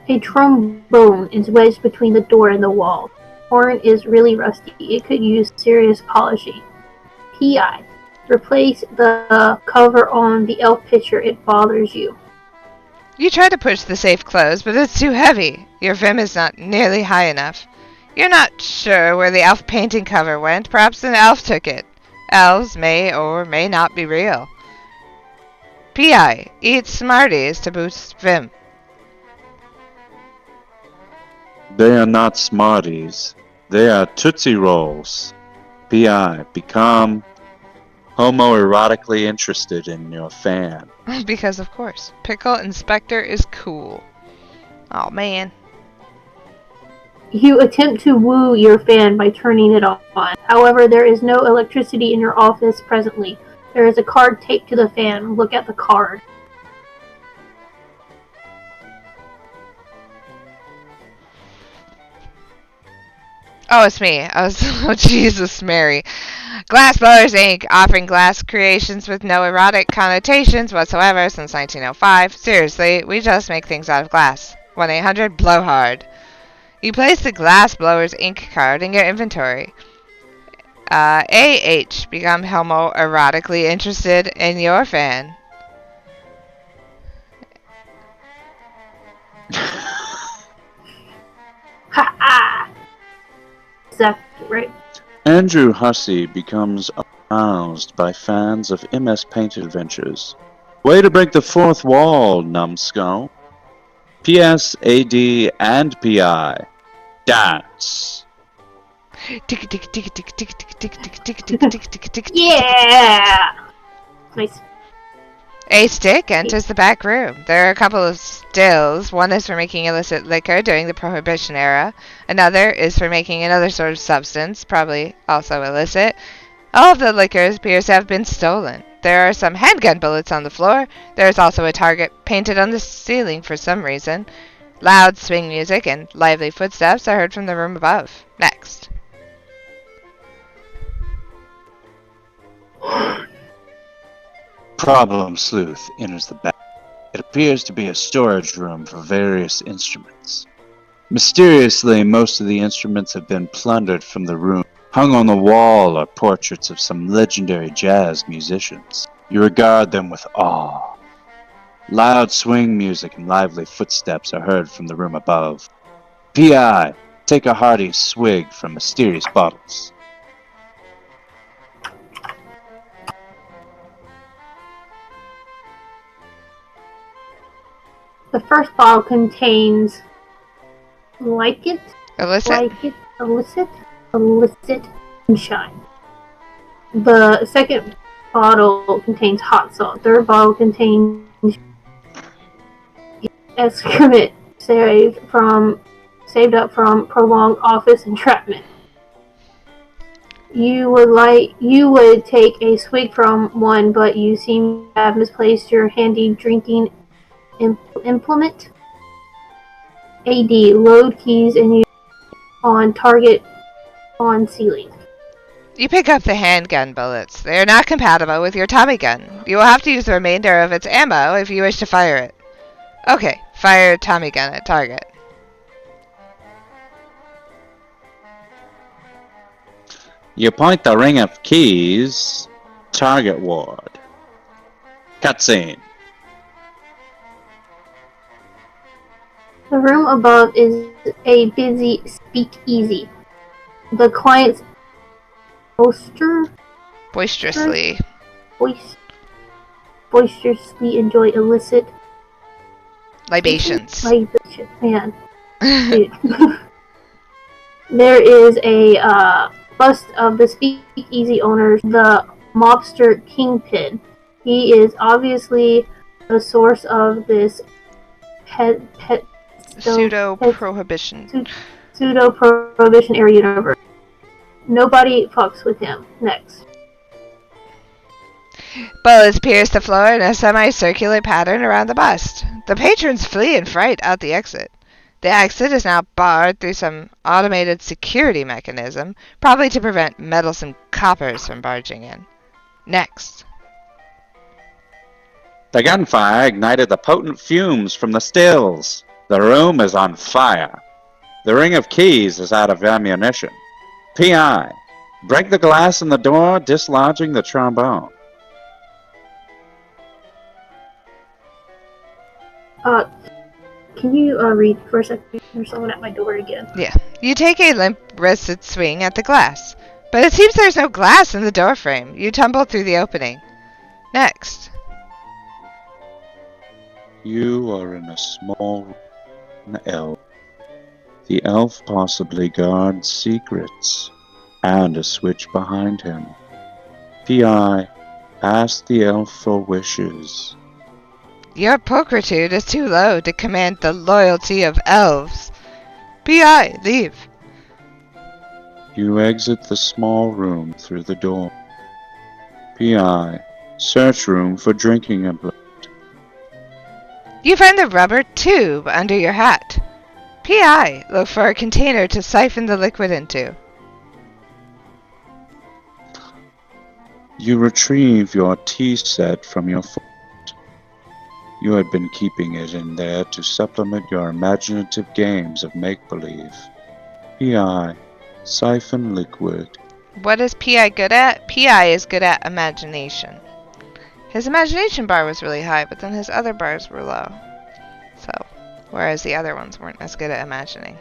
A trombone is wedged between the door and the wall. Horn is really rusty. It could use serious polishing. P.I. Replace the cover on the elf picture. It bothers you. You try to push the safe closed, but it's too heavy. Your Vim is not nearly high enough. You're not sure where the elf painting cover went. Perhaps an elf took it. Elves may or may not be real. P.I. Eat Smarties to boost Vim. They are not Smarties. They are Tootsie Rolls. P.I. Become homoerotically interested in your fan. Because, of course, Pickle Inspector is cool. Oh man. You attempt to woo your fan by turning it on. However, there is no electricity in your office presently. There is a card taped to the fan. Look at the card. Oh, it's me. Oh, Jesus, Mary. Glass Blowers Inc., offering glass creations with no erotic connotations whatsoever since 1905. Seriously, we just make things out of glass. 1-800-BLOWHARD. You place the Glass Blowers Inc. card in your inventory. AH. Become homoerotically interested in your fan. Ha ha! Exactly right. Andrew Hussey becomes aroused by fans of MS Paint Adventures. Way to break the fourth wall, numbskull. PS, AD, and PI. Dance. Yeah! Nice. A stick enters the back room. There are a couple of stills. One is for making illicit liquor during the Prohibition era. Another is for making another sort of substance, probably also illicit. All of the liquors appears to have been stolen. There are some handgun bullets on the floor. There is also a target painted on the ceiling for some reason. Loud swing music and lively footsteps are heard from the room above. Next. Problem Sleuth enters the back. It appears to be a storage room for various instruments. Mysteriously, most of the instruments have been plundered from the room. Hung on the wall are portraits of some legendary jazz musicians. You regard them with awe. Loud swing music and lively footsteps are heard from the room above. P.I. Take a hearty swig from mysterious bottles. The first bottle contains illicit moonshine. The second bottle contains hot salt. Third bottle contains excrement saved up from prolonged office entrapment. You would take a swig from one, but you seem to have misplaced your handy drinking implement. AD. Load keys and use on target on ceiling. You pick up the handgun bullets. They are not compatible with your Tommy gun. You will have to use the remainder of its ammo if you wish to fire it. Okay, fire Tommy gun at target. You point the ring of keys. Target ward. Cutscene. The room above is a busy speakeasy. The clients Boisterously enjoy illicit libations. Man. Dude. There is a bust of the speakeasy owner, the mobster Kingpin. He is obviously the source of this pseudo-prohibition era universe. Nobody fucks with him. Next. Bullets pierce the floor in a semicircular pattern around the bust. The patrons flee in fright out the exit. The exit is now barred through some automated security mechanism, probably to prevent meddlesome coppers from barging in. Next. The gunfire ignited the potent fumes from the stills. The room is on fire. The ring of keys is out of ammunition. P.I. Break the glass in the door, dislodging the trombone. Can you read for a second? There's someone at my door again. Yeah. You take a limp-wristed swing at the glass. But it seems there's no glass in the doorframe. You tumble through the opening. Next. You are in a small room, elf. The elf possibly guards secrets, and a switch behind him. P.I. Ask the elf for wishes. Your pulchritude is too low to command the loyalty of elves. P.I. Leave. You exit the small room through the door. P.I. Search room for drinking implement. You find the rubber tube under your hat. P.I. Look for a container to siphon the liquid into. You retrieve your tea set from your foot. You had been keeping it in there to supplement your imaginative games of make-believe. P.I. Siphon liquid. What is P.I. good at? P.I. is good at imagination. His imagination bar was really high, but then his other bars were low. So, whereas the other ones weren't as good at imagining.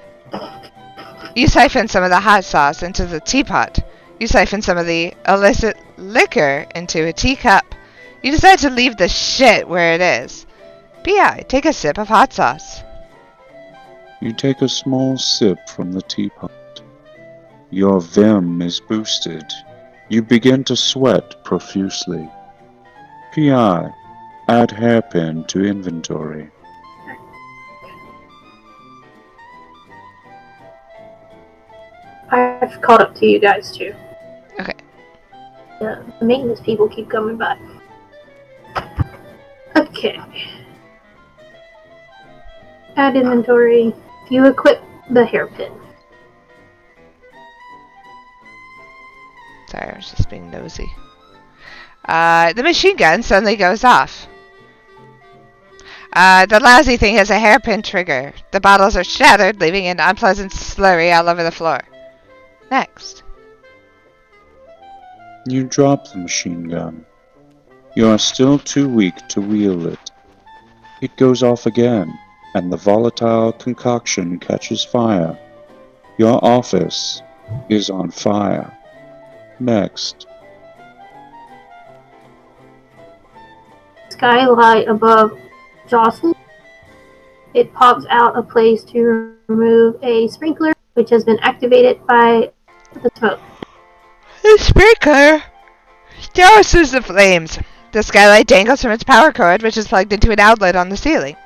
You siphon some of the hot sauce into the teapot. You siphon some of the illicit liquor into a teacup. You decide to leave the shit where it is. P.I. Take a sip of hot sauce. You take a small sip from the teapot. Your vim is boosted. You begin to sweat profusely. P.I. Add hairpin to inventory. I've caught up to you guys too. Okay. The maintenance people keep coming by. Okay. Add inventory. You equip the hairpin. Sorry, I was just being nosy. The machine gun suddenly goes off. The lousy thing has a hairpin trigger. The bottles are shattered, leaving an unpleasant slurry all over the floor. Next. You drop the machine gun. You are still too weak to wield it. It goes off again, and the volatile concoction catches fire. Your office is on fire. Next. Skylight above jostles. It pops out a place to remove a sprinkler, which has been activated by the smoke. The sprinkler douses the flames. The skylight dangles from its power cord, which is plugged into an outlet on the ceiling.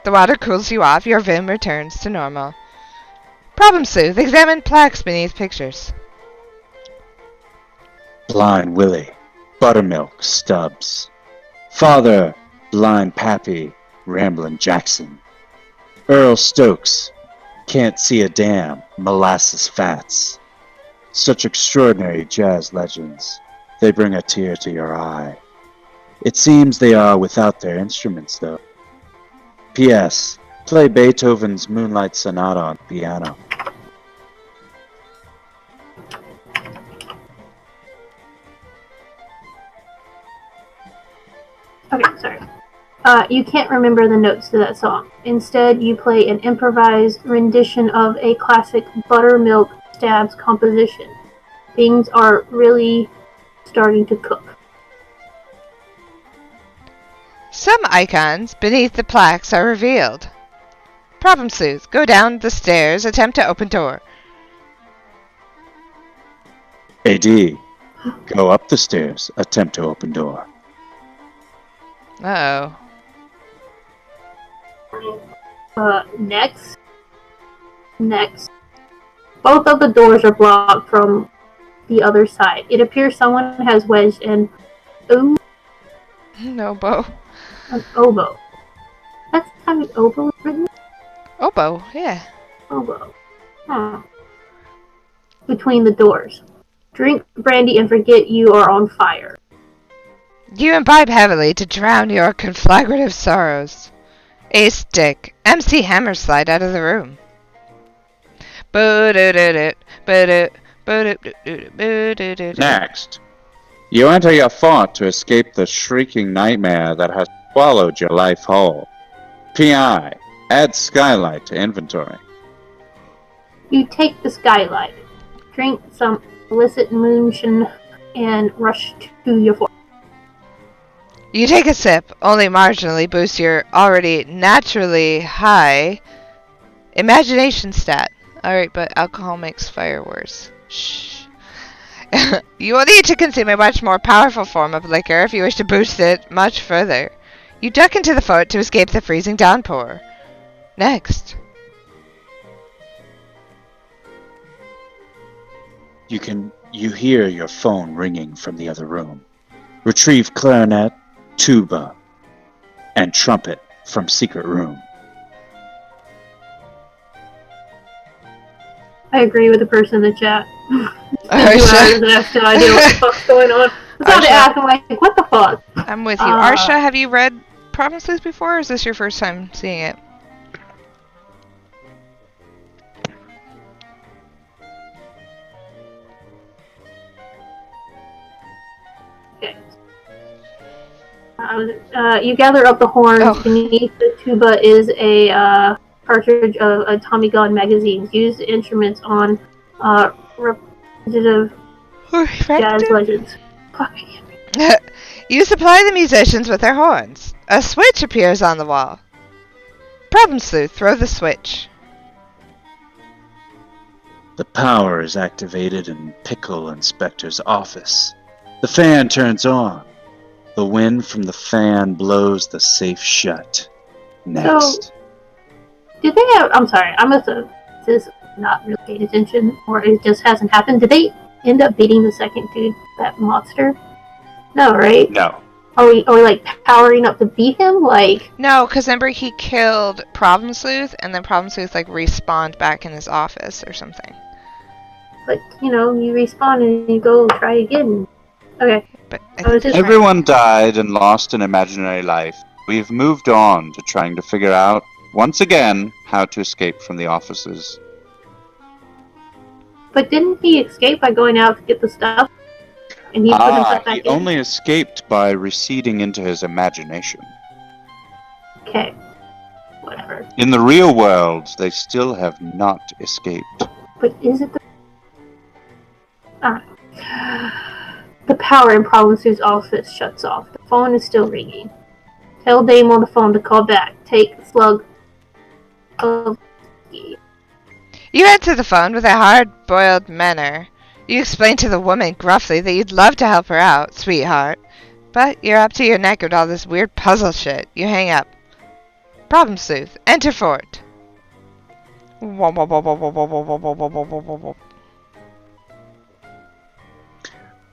The water cools you off. Your vim returns to normal. Problem sleuth. Examine plaques beneath pictures. Blind Willie, Buttermilk Stubbs. Father, Blind Pappy, Ramblin' Jackson. Earl Stokes, Can't See a Damn, Molasses Fats. Such extraordinary jazz legends. They bring a tear to your eye. It seems they are without their instruments, though. P.S. Play Beethoven's Moonlight Sonata on piano. Okay, sorry. You can't remember the notes to that song. Instead, you play an improvised rendition of a classic Buttermilk Stabs composition. Things are really starting to cook. Some icons beneath the plaques are revealed. Problem sleuth. Go down the stairs. Attempt to open door. AD, go up the stairs. Attempt to open door. Uh-oh. Next. Both of the doors are blocked from the other side. It appears someone has wedged an Oboe. an oboe. That's how an oboe is written? Oboe, yeah. Oboe. Huh. Between the doors. Drink brandy and forget you are on fire. You imbibe heavily to drown your conflagrative sorrows. Ace Dick. MC Hammer slide out of the room. Next. You enter your fort to escape the shrieking nightmare that has swallowed your life whole. P.I. Add skylight to inventory. You take the skylight, drink some illicit moonshine, and rush to your floor. You take a sip, only marginally boosts your already naturally high imagination stat. Alright, but alcohol makes fire worse. Shh. You will need to consume a much more powerful form of liquor if you wish to boost it much further. You duck into the fort to escape the freezing downpour. Next. You hear your phone ringing from the other room. Retrieve clarinet, tuba, and trumpet from secret room. I agree with the person in the chat. Arsha. 2 hours and I have no idea what the fuck's going on. I started Arsha. asking, like, what the fuck? I'm with you. Arsha, have you read Problem Sleuth before, or is this your first time seeing it? Okay. You gather up the horns. Oh. Beneath the tuba is a cartridge of Tommy Gun magazines. Use the instruments on repetitive jazz legends. Fucking You supply the musicians with their horns. A switch appears on the wall. Problem Sleuth, throw the switch. The power is activated in Pickle Inspector's office. The fan turns on. The wind from the fan blows the safe shut. Next. Did they have... I'm sorry, I must have just not really paid attention, or it just hasn't happened. Did they end up beating the second dude, that monster? No, right? No. Are we like powering up to beat him? Like... No, because remember he killed Problem Sleuth, and then Problem Sleuth like respawned back in his office or something. But, you know, you respawn and you go try again. Okay. But Everyone died and lost an imaginary life. We've moved on to trying to figure out, once again, how to escape from the offices. But didn't he escape by going out to get the stuff? And he put himself back he in? only escaped by receding into his imagination. Okay. Whatever. In the real world, they still have not escaped. But is it the... The power in Problem Sleuth's office shuts off. The phone is still ringing. Tell Dame on the phone to call back. Take the slug of... you answer the phone with a hard-boiled manner. You explain to the woman gruffly that you'd love to help her out, sweetheart. But you're up to your neck with all this weird puzzle shit. You hang up. Problem Sleuth, enter fort.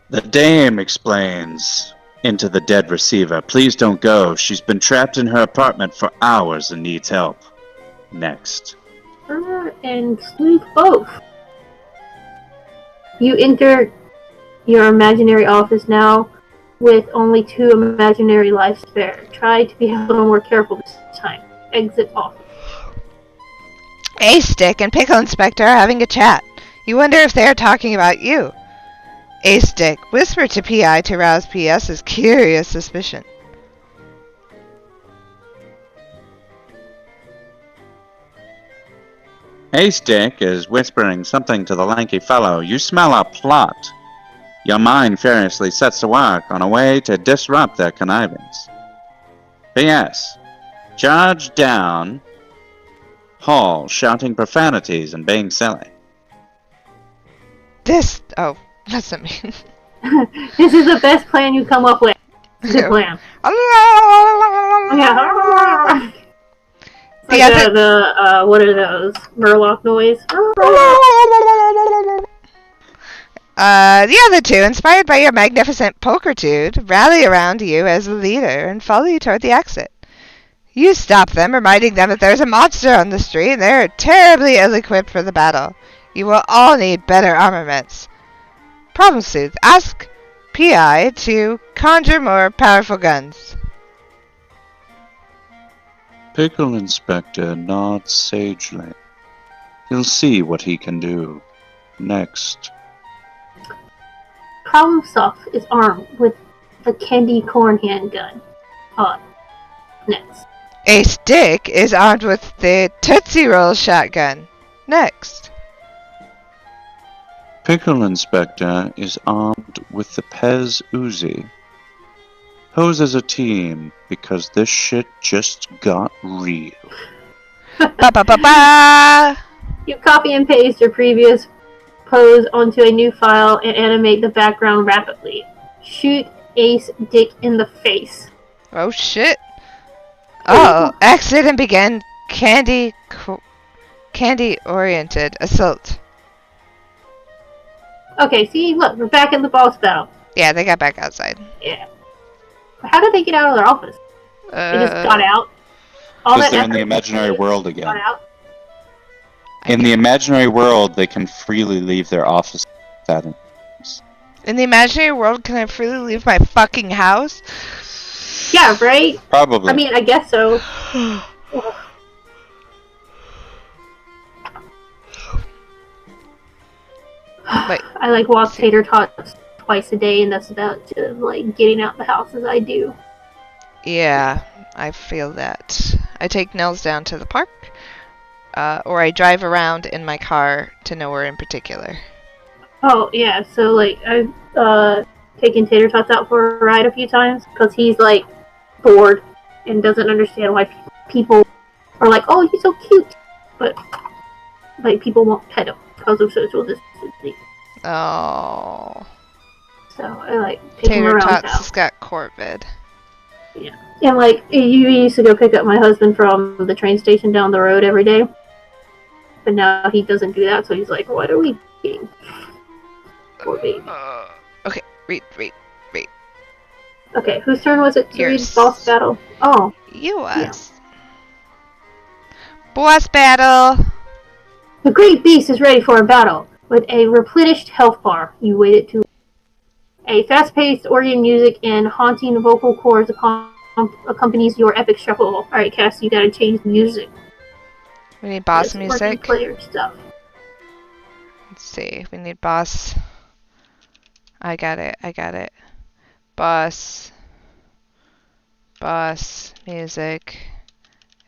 The dame explains into the dead receiver, "Please don't go. She's been trapped in her apartment for hours and needs help." Next. Her and Sleuth both. You enter your imaginary office now with only 2 imaginary lives spare. Try to be a little more careful this time. Exit office. Ace Stick and Pickle Inspector are having a chat. You wonder if they are talking about you. Ace Stick, whisper to PI to rouse PS's curious suspicion. Haystick is whispering something to the lanky fellow. You smell a plot. Your mind furiously sets to work on a way to disrupt their connivance. P.S. Charge down hall, shouting profanities and being silly. Oh, that's not me. This is the best plan you come up with. Good plan. Yeah. Like what are those? Murloc noise? The other 2, inspired by your magnificent pokertude, rally around you as the leader and follow you toward the exit. You stop them, reminding them that there's a monster on the street and they're terribly ill-equipped for the battle. You will all need better armaments. Problem Sleuth, ask PI to conjure more powerful guns. Pickle Inspector nods sagely. He'll see what he can do. Next. Problem Stuff is armed with a candy corn handgun. Next. A stick is armed with the Tootsie Roll shotgun. Next. Pickle Inspector is armed with the Pez Uzi. Pose as a team because this shit just got real. Ba ba ba ba! You copy and paste your previous pose onto a new file and animate the background rapidly. Shoot Ace Dick in the face. Oh shit. Oh, exit and begin candy-oriented assault. Okay, see, look, we're back in the boss battle. Yeah, they got back outside. Yeah. How did they get out of their office? They just got out. All Because that they're in the effort, imaginary they world got again. out. In the imaginary world, they can freely leave their office settings. In the imaginary world, can I freely leave my fucking house? Yeah, right? Probably. I mean, I guess so. Wait. I like walk tater tots twice a day, and that's about to like getting out the house as I do. Yeah, I feel that. I take Nels down to the park, or I drive around in my car to nowhere in particular. Oh yeah, so like I've taken tater tots out for a ride a few times because he's like bored and doesn't understand why people are like, "Oh, you're so cute," but like people won't pet him because of social distancing. Oh. So I like take him Tater around Tots town. has got Corvid. Yeah, and like you used to go pick up my husband from the train station down the road every day, but now he doesn't do that. So he's like, "What are we eating?" Poor baby. Okay, read. Okay, whose turn was it to read Yours. boss battle? Oh, Yours. Boss battle! the great beast is ready for a battle. With a replenished health bar, you waited to. A fast-paced organ music and haunting vocal chords accompanies your epic shuffle. Alright, Cass, you gotta change the music. We need boss This music. organ player stuff. Let's see. We need boss. I got it. Boss music.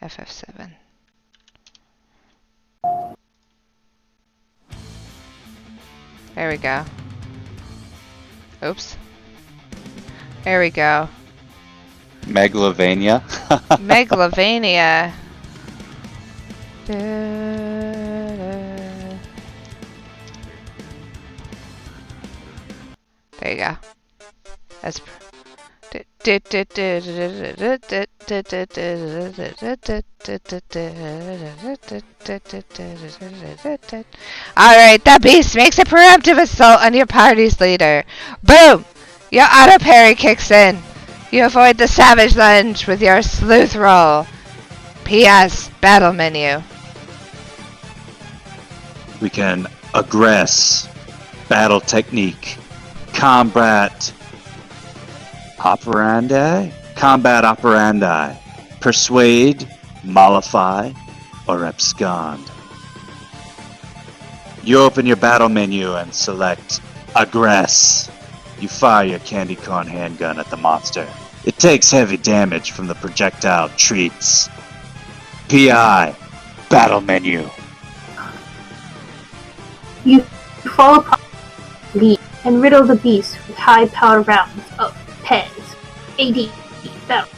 FF7. There we go. Oops. There we go. Megalovania. Megalovania. There you go. That's. Alright, the beast makes a preemptive assault on your party's leader. Boom! Your auto parry kicks in. You avoid the savage lunge with your sleuth roll. P.S. Battle menu. We can aggress, battle technique, combat operandi, persuade, mollify, or abscond. You open your battle menu and select aggress. You fire your candy corn handgun at the monster. It takes heavy damage from the projectile treats. PI, battle menu. You fall apart lead and riddle the beast with high-powered rounds of Pez. AD battle.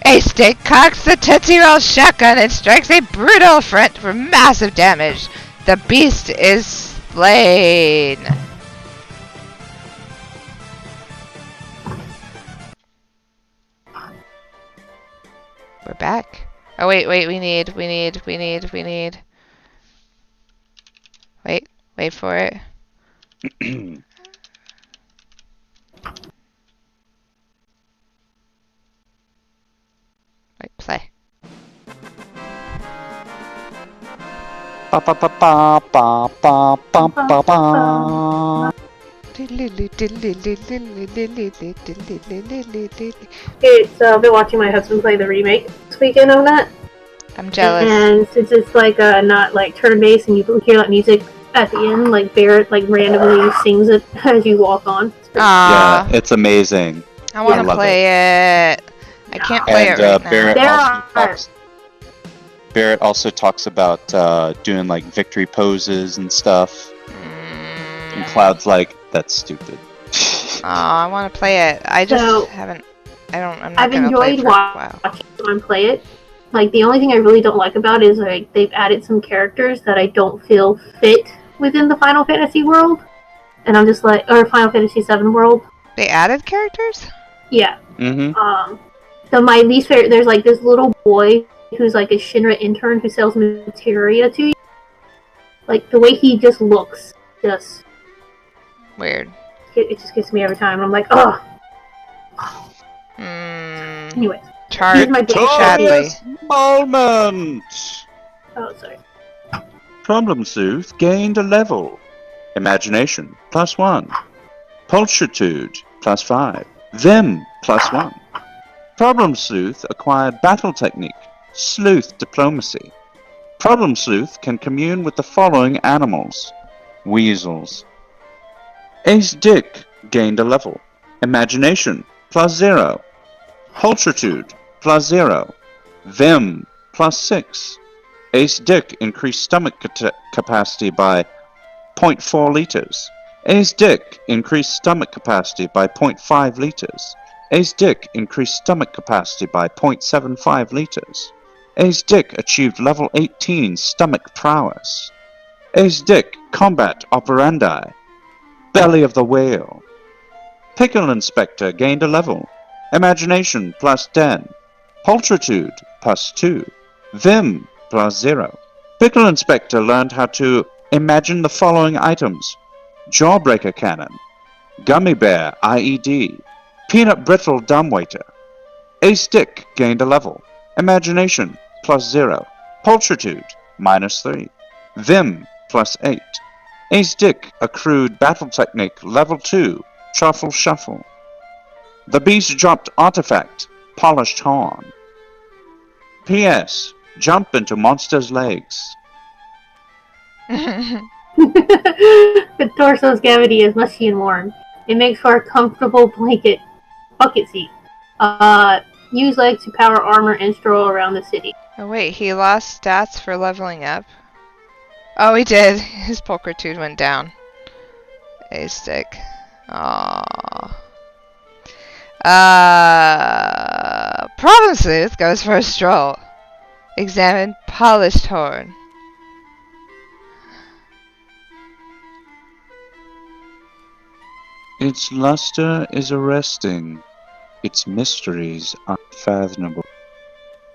A stick cocks the Tootsie Roll shotgun and strikes a brutal front for massive damage. The beast is slain. We're back. Oh wait, we need. Wait for it. Wait, play. Ba ba ba ba ba ba ba ba ba. It's I've been watching my husband play the remake this weekend on that. I'm jealous. And since it's like not like turn-based and you hear that music at the end, like Barrett like randomly sings it as you walk on. Aww. Yeah, it's amazing. I want to love play it. I can't play And it right now. Barrett also talks about doing like victory poses and stuff. And Cloud's like, that's stupid. Oh, I want to play it. I just So, haven't. I'm not I've gonna play it enjoyed for a while. watching someone play it. Like, the only thing I really don't like about it is, like, they've added some characters that I don't feel fit within the Final Fantasy world. And I'm just like, or Final Fantasy VII world. They added characters? Yeah. Mm-hmm. So my least favorite, there's like this little boy who's like a Shinra intern who sells materia to you. Like, the way he just looks, just Weird. it just gets me every time. I'm like, ugh. Anyways, here's my Shadley. Moment! Oh, sorry. Problem Sleuth gained a level. Imagination, +1. Pulchritude, +5. Vim, +1. Problem Sleuth acquired battle technique, Sleuth diplomacy. Problem Sleuth can commune with the following animals. Weasels. Ace Dick gained a level. Imagination, +0. Pulchritude, +0. Vim, +6. Ace Dick increased stomach capacity by 0.4 liters. Ace Dick increased stomach capacity by 0.5 liters. Ace Dick increased stomach capacity by 0.75 liters. Ace Dick achieved level 18 stomach prowess. Ace Dick combat operandi. Belly of the whale. Pickle Inspector gained a level. Imagination +10. Pulchritude +2. Vim +0. Pickle Inspector learned how to imagine the following items. Jawbreaker Cannon. Gummy Bear IED. Peanut Brittle Dumbwaiter. Ace Dick gained a level. Imagination +0. Pulchritude -3. Vim +8. Ace Dick accrued battle technique level 2. Truffle Shuffle. The Beast dropped artifact, Polished Horn. P.S. Jump into monster's legs. The torso's cavity is mushy and warm. It makes for a comfortable bucket seat. Use legs to power armor and stroll around the city. Oh wait, he lost stats for leveling up? Oh, he did. His pulchritude went down. Ace Dick. Aww. Problem Sleuth goes for a stroll. Examine Polished Horn. Its luster is arresting. Its mysteries unfathomable.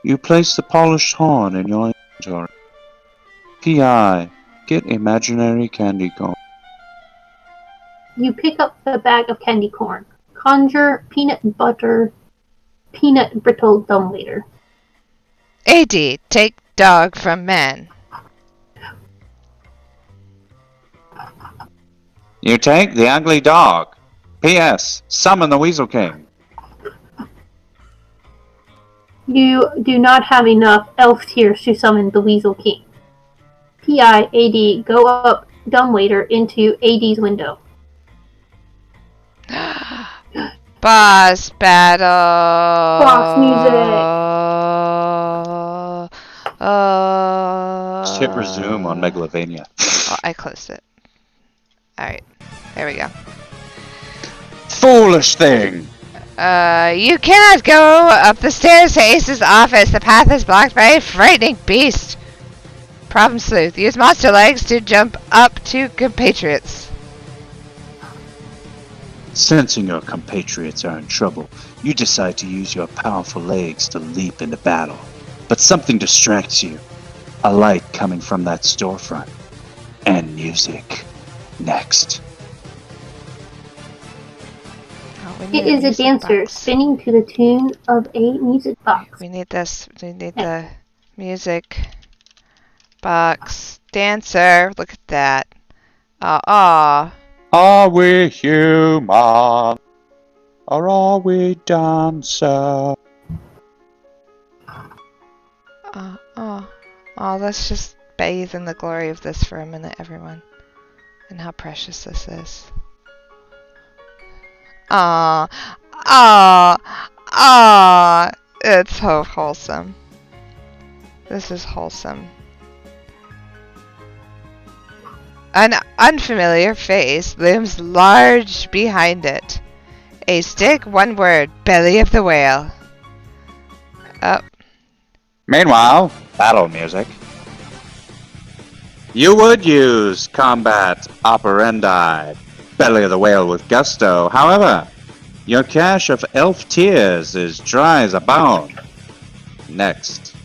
You place the polished horn in your inventory. P.I. Get imaginary candy corn. You pick up the bag of candy corn. Conjure peanut brittle dumbwaiter. AD, take dog from man. You take the ugly dog. P.S. Summon the Weasel King. You do not have enough elf tears to summon the Weasel King. P.I.A.D. Go up dumbwaiter into AD's window. Boss battle. Boss music. Just hit resume on Megalovania. Oh, I closed it. Alright. There we go. Foolish thing! You cannot go up the stairs to Ace's office. The path is blocked by a frightening beast. Problem Sleuth. Use monster legs to jump up to compatriots. Sensing your compatriots are in trouble, you decide to use your powerful legs to leap into battle. But something distracts you. A light coming from that storefront. And music. Next. It is a dancer spinning to the tune of a music box. We need this. We need the music box. Dancer. Look at that. Are we human? Or are we dancer? Let's just bathe in the glory of this for a minute, everyone. And how precious this is. It's so wholesome. This is wholesome. An unfamiliar face looms large behind it. A stick, one word, belly of the whale. Oh. Meanwhile, battle music. You would use combat operandi, belly of the whale with gusto. However, your cache of elf tears is dry as a bone. Next.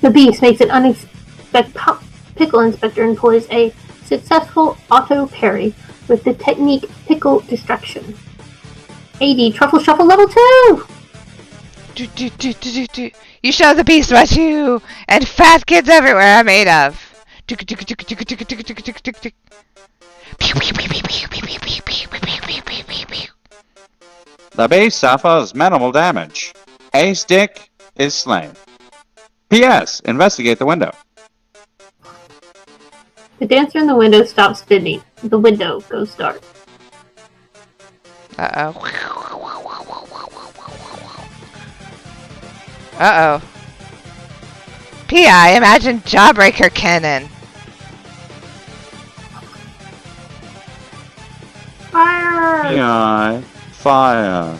The beast makes an unexpected pickle inspector employs a successful auto parry with the technique pickle destruction. AD truffle shuffle level 2. You show the beast what you and fat kids everywhere are made of. The beast suffers minimal damage. A stick is slain. P.S. Investigate the window. The dancer in the window stops spinning. The window goes dark. Uh-oh. Uh-oh. P.I. Imagine Jawbreaker Cannon. Fire! P.I. Fire.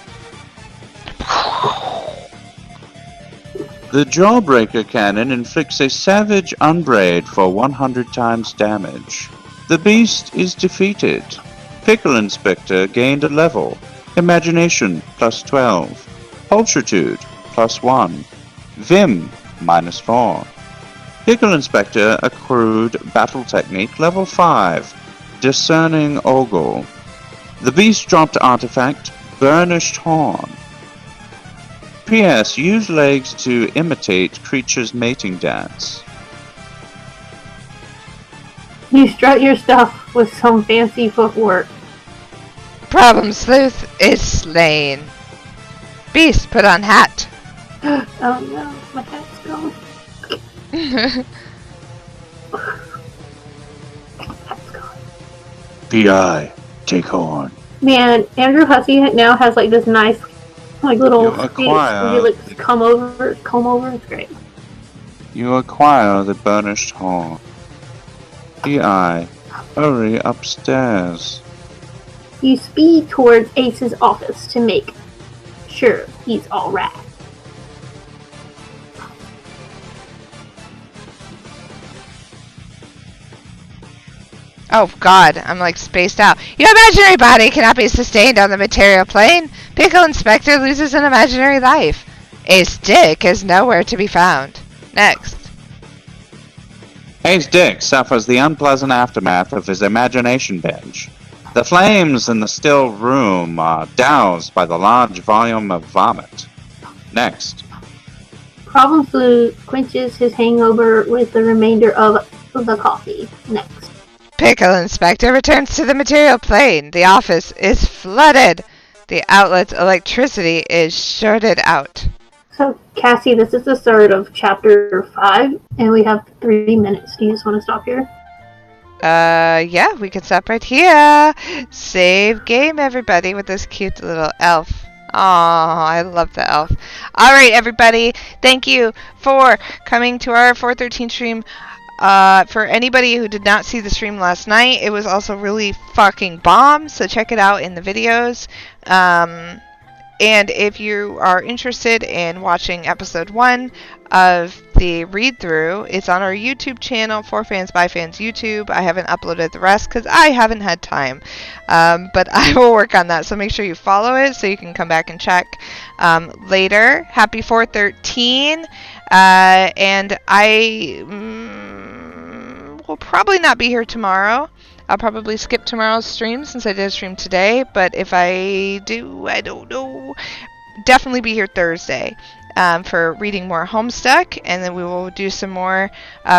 The Jawbreaker Cannon inflicts a savage unbraid for 100 times damage. The beast is defeated. Pickle Inspector gained a level. Imagination plus 12. Pulchritude plus 1. Vim minus 4. Pickle Inspector accrued Battle Technique level 5. Discerning Ogle. The beast dropped artifact Burnished Horn. P.S. Use legs to imitate creature's mating dance. You strut your stuff with some fancy footwork. Problem Sleuth is slain. Beast, put on hat. Oh no, my hat's gone. Hat's gone. P.I. Take horn. Man, Andrew Hussey now has like this nice, like little You acquire- where you like comb over. It's great. You acquire the burnished horn. P.I. Hurry upstairs. You speed towards Ace's office to make sure he's all right. Oh god, I'm like spaced out. Your imaginary body cannot be sustained on the material plane. Pickle Inspector loses an imaginary life. A stick is nowhere to be found. Next. Ace Dick suffers the unpleasant aftermath of his imagination binge. The flames in the still room are doused by the large volume of vomit. Next. Problem Sleuth quenches his hangover with the remainder of the coffee. Next. Pickle Inspector returns to the material plane. The office is flooded. The outlet's electricity is shorted out. So, Cassie, this is the start of chapter 5, and we have 3 minutes. Do you just want to stop here? Yeah, we can stop right here. Save game, everybody, with this cute little elf. Aw, I love the elf. Alright, everybody, thank you for coming to our 413 stream. For anybody who did not see the stream last night, it was also really fucking bomb, so check it out in the videos. And if you are interested in watching episode 1 of the read-through, it's on our YouTube channel, For Fans by Fans YouTube. I haven't uploaded the rest because I haven't had time. But I will work on that, so make sure you follow it so you can come back and check later. Happy 413. And I will probably not be here tomorrow. I'll probably skip tomorrow's stream since I did a stream today, but if I do, I don't know. Definitely be here Thursday for reading more Homestuck, and then we will do some more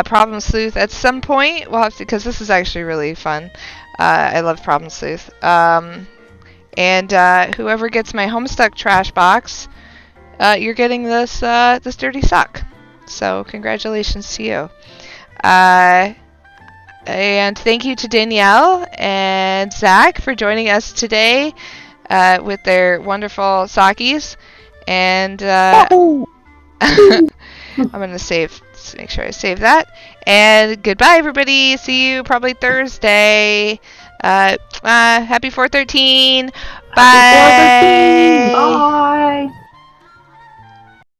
Problem Sleuth at some point. We'll have to, because this is actually really fun. I love Problem Sleuth. And whoever gets my Homestuck trash box, you're getting this dirty sock. So congratulations to you. And thank you to Danielle and Zach for joining us today with their wonderful sakis. And I'm going to make sure I save that. And goodbye, everybody. See you probably Thursday. Happy 4/13. Bye. Bye.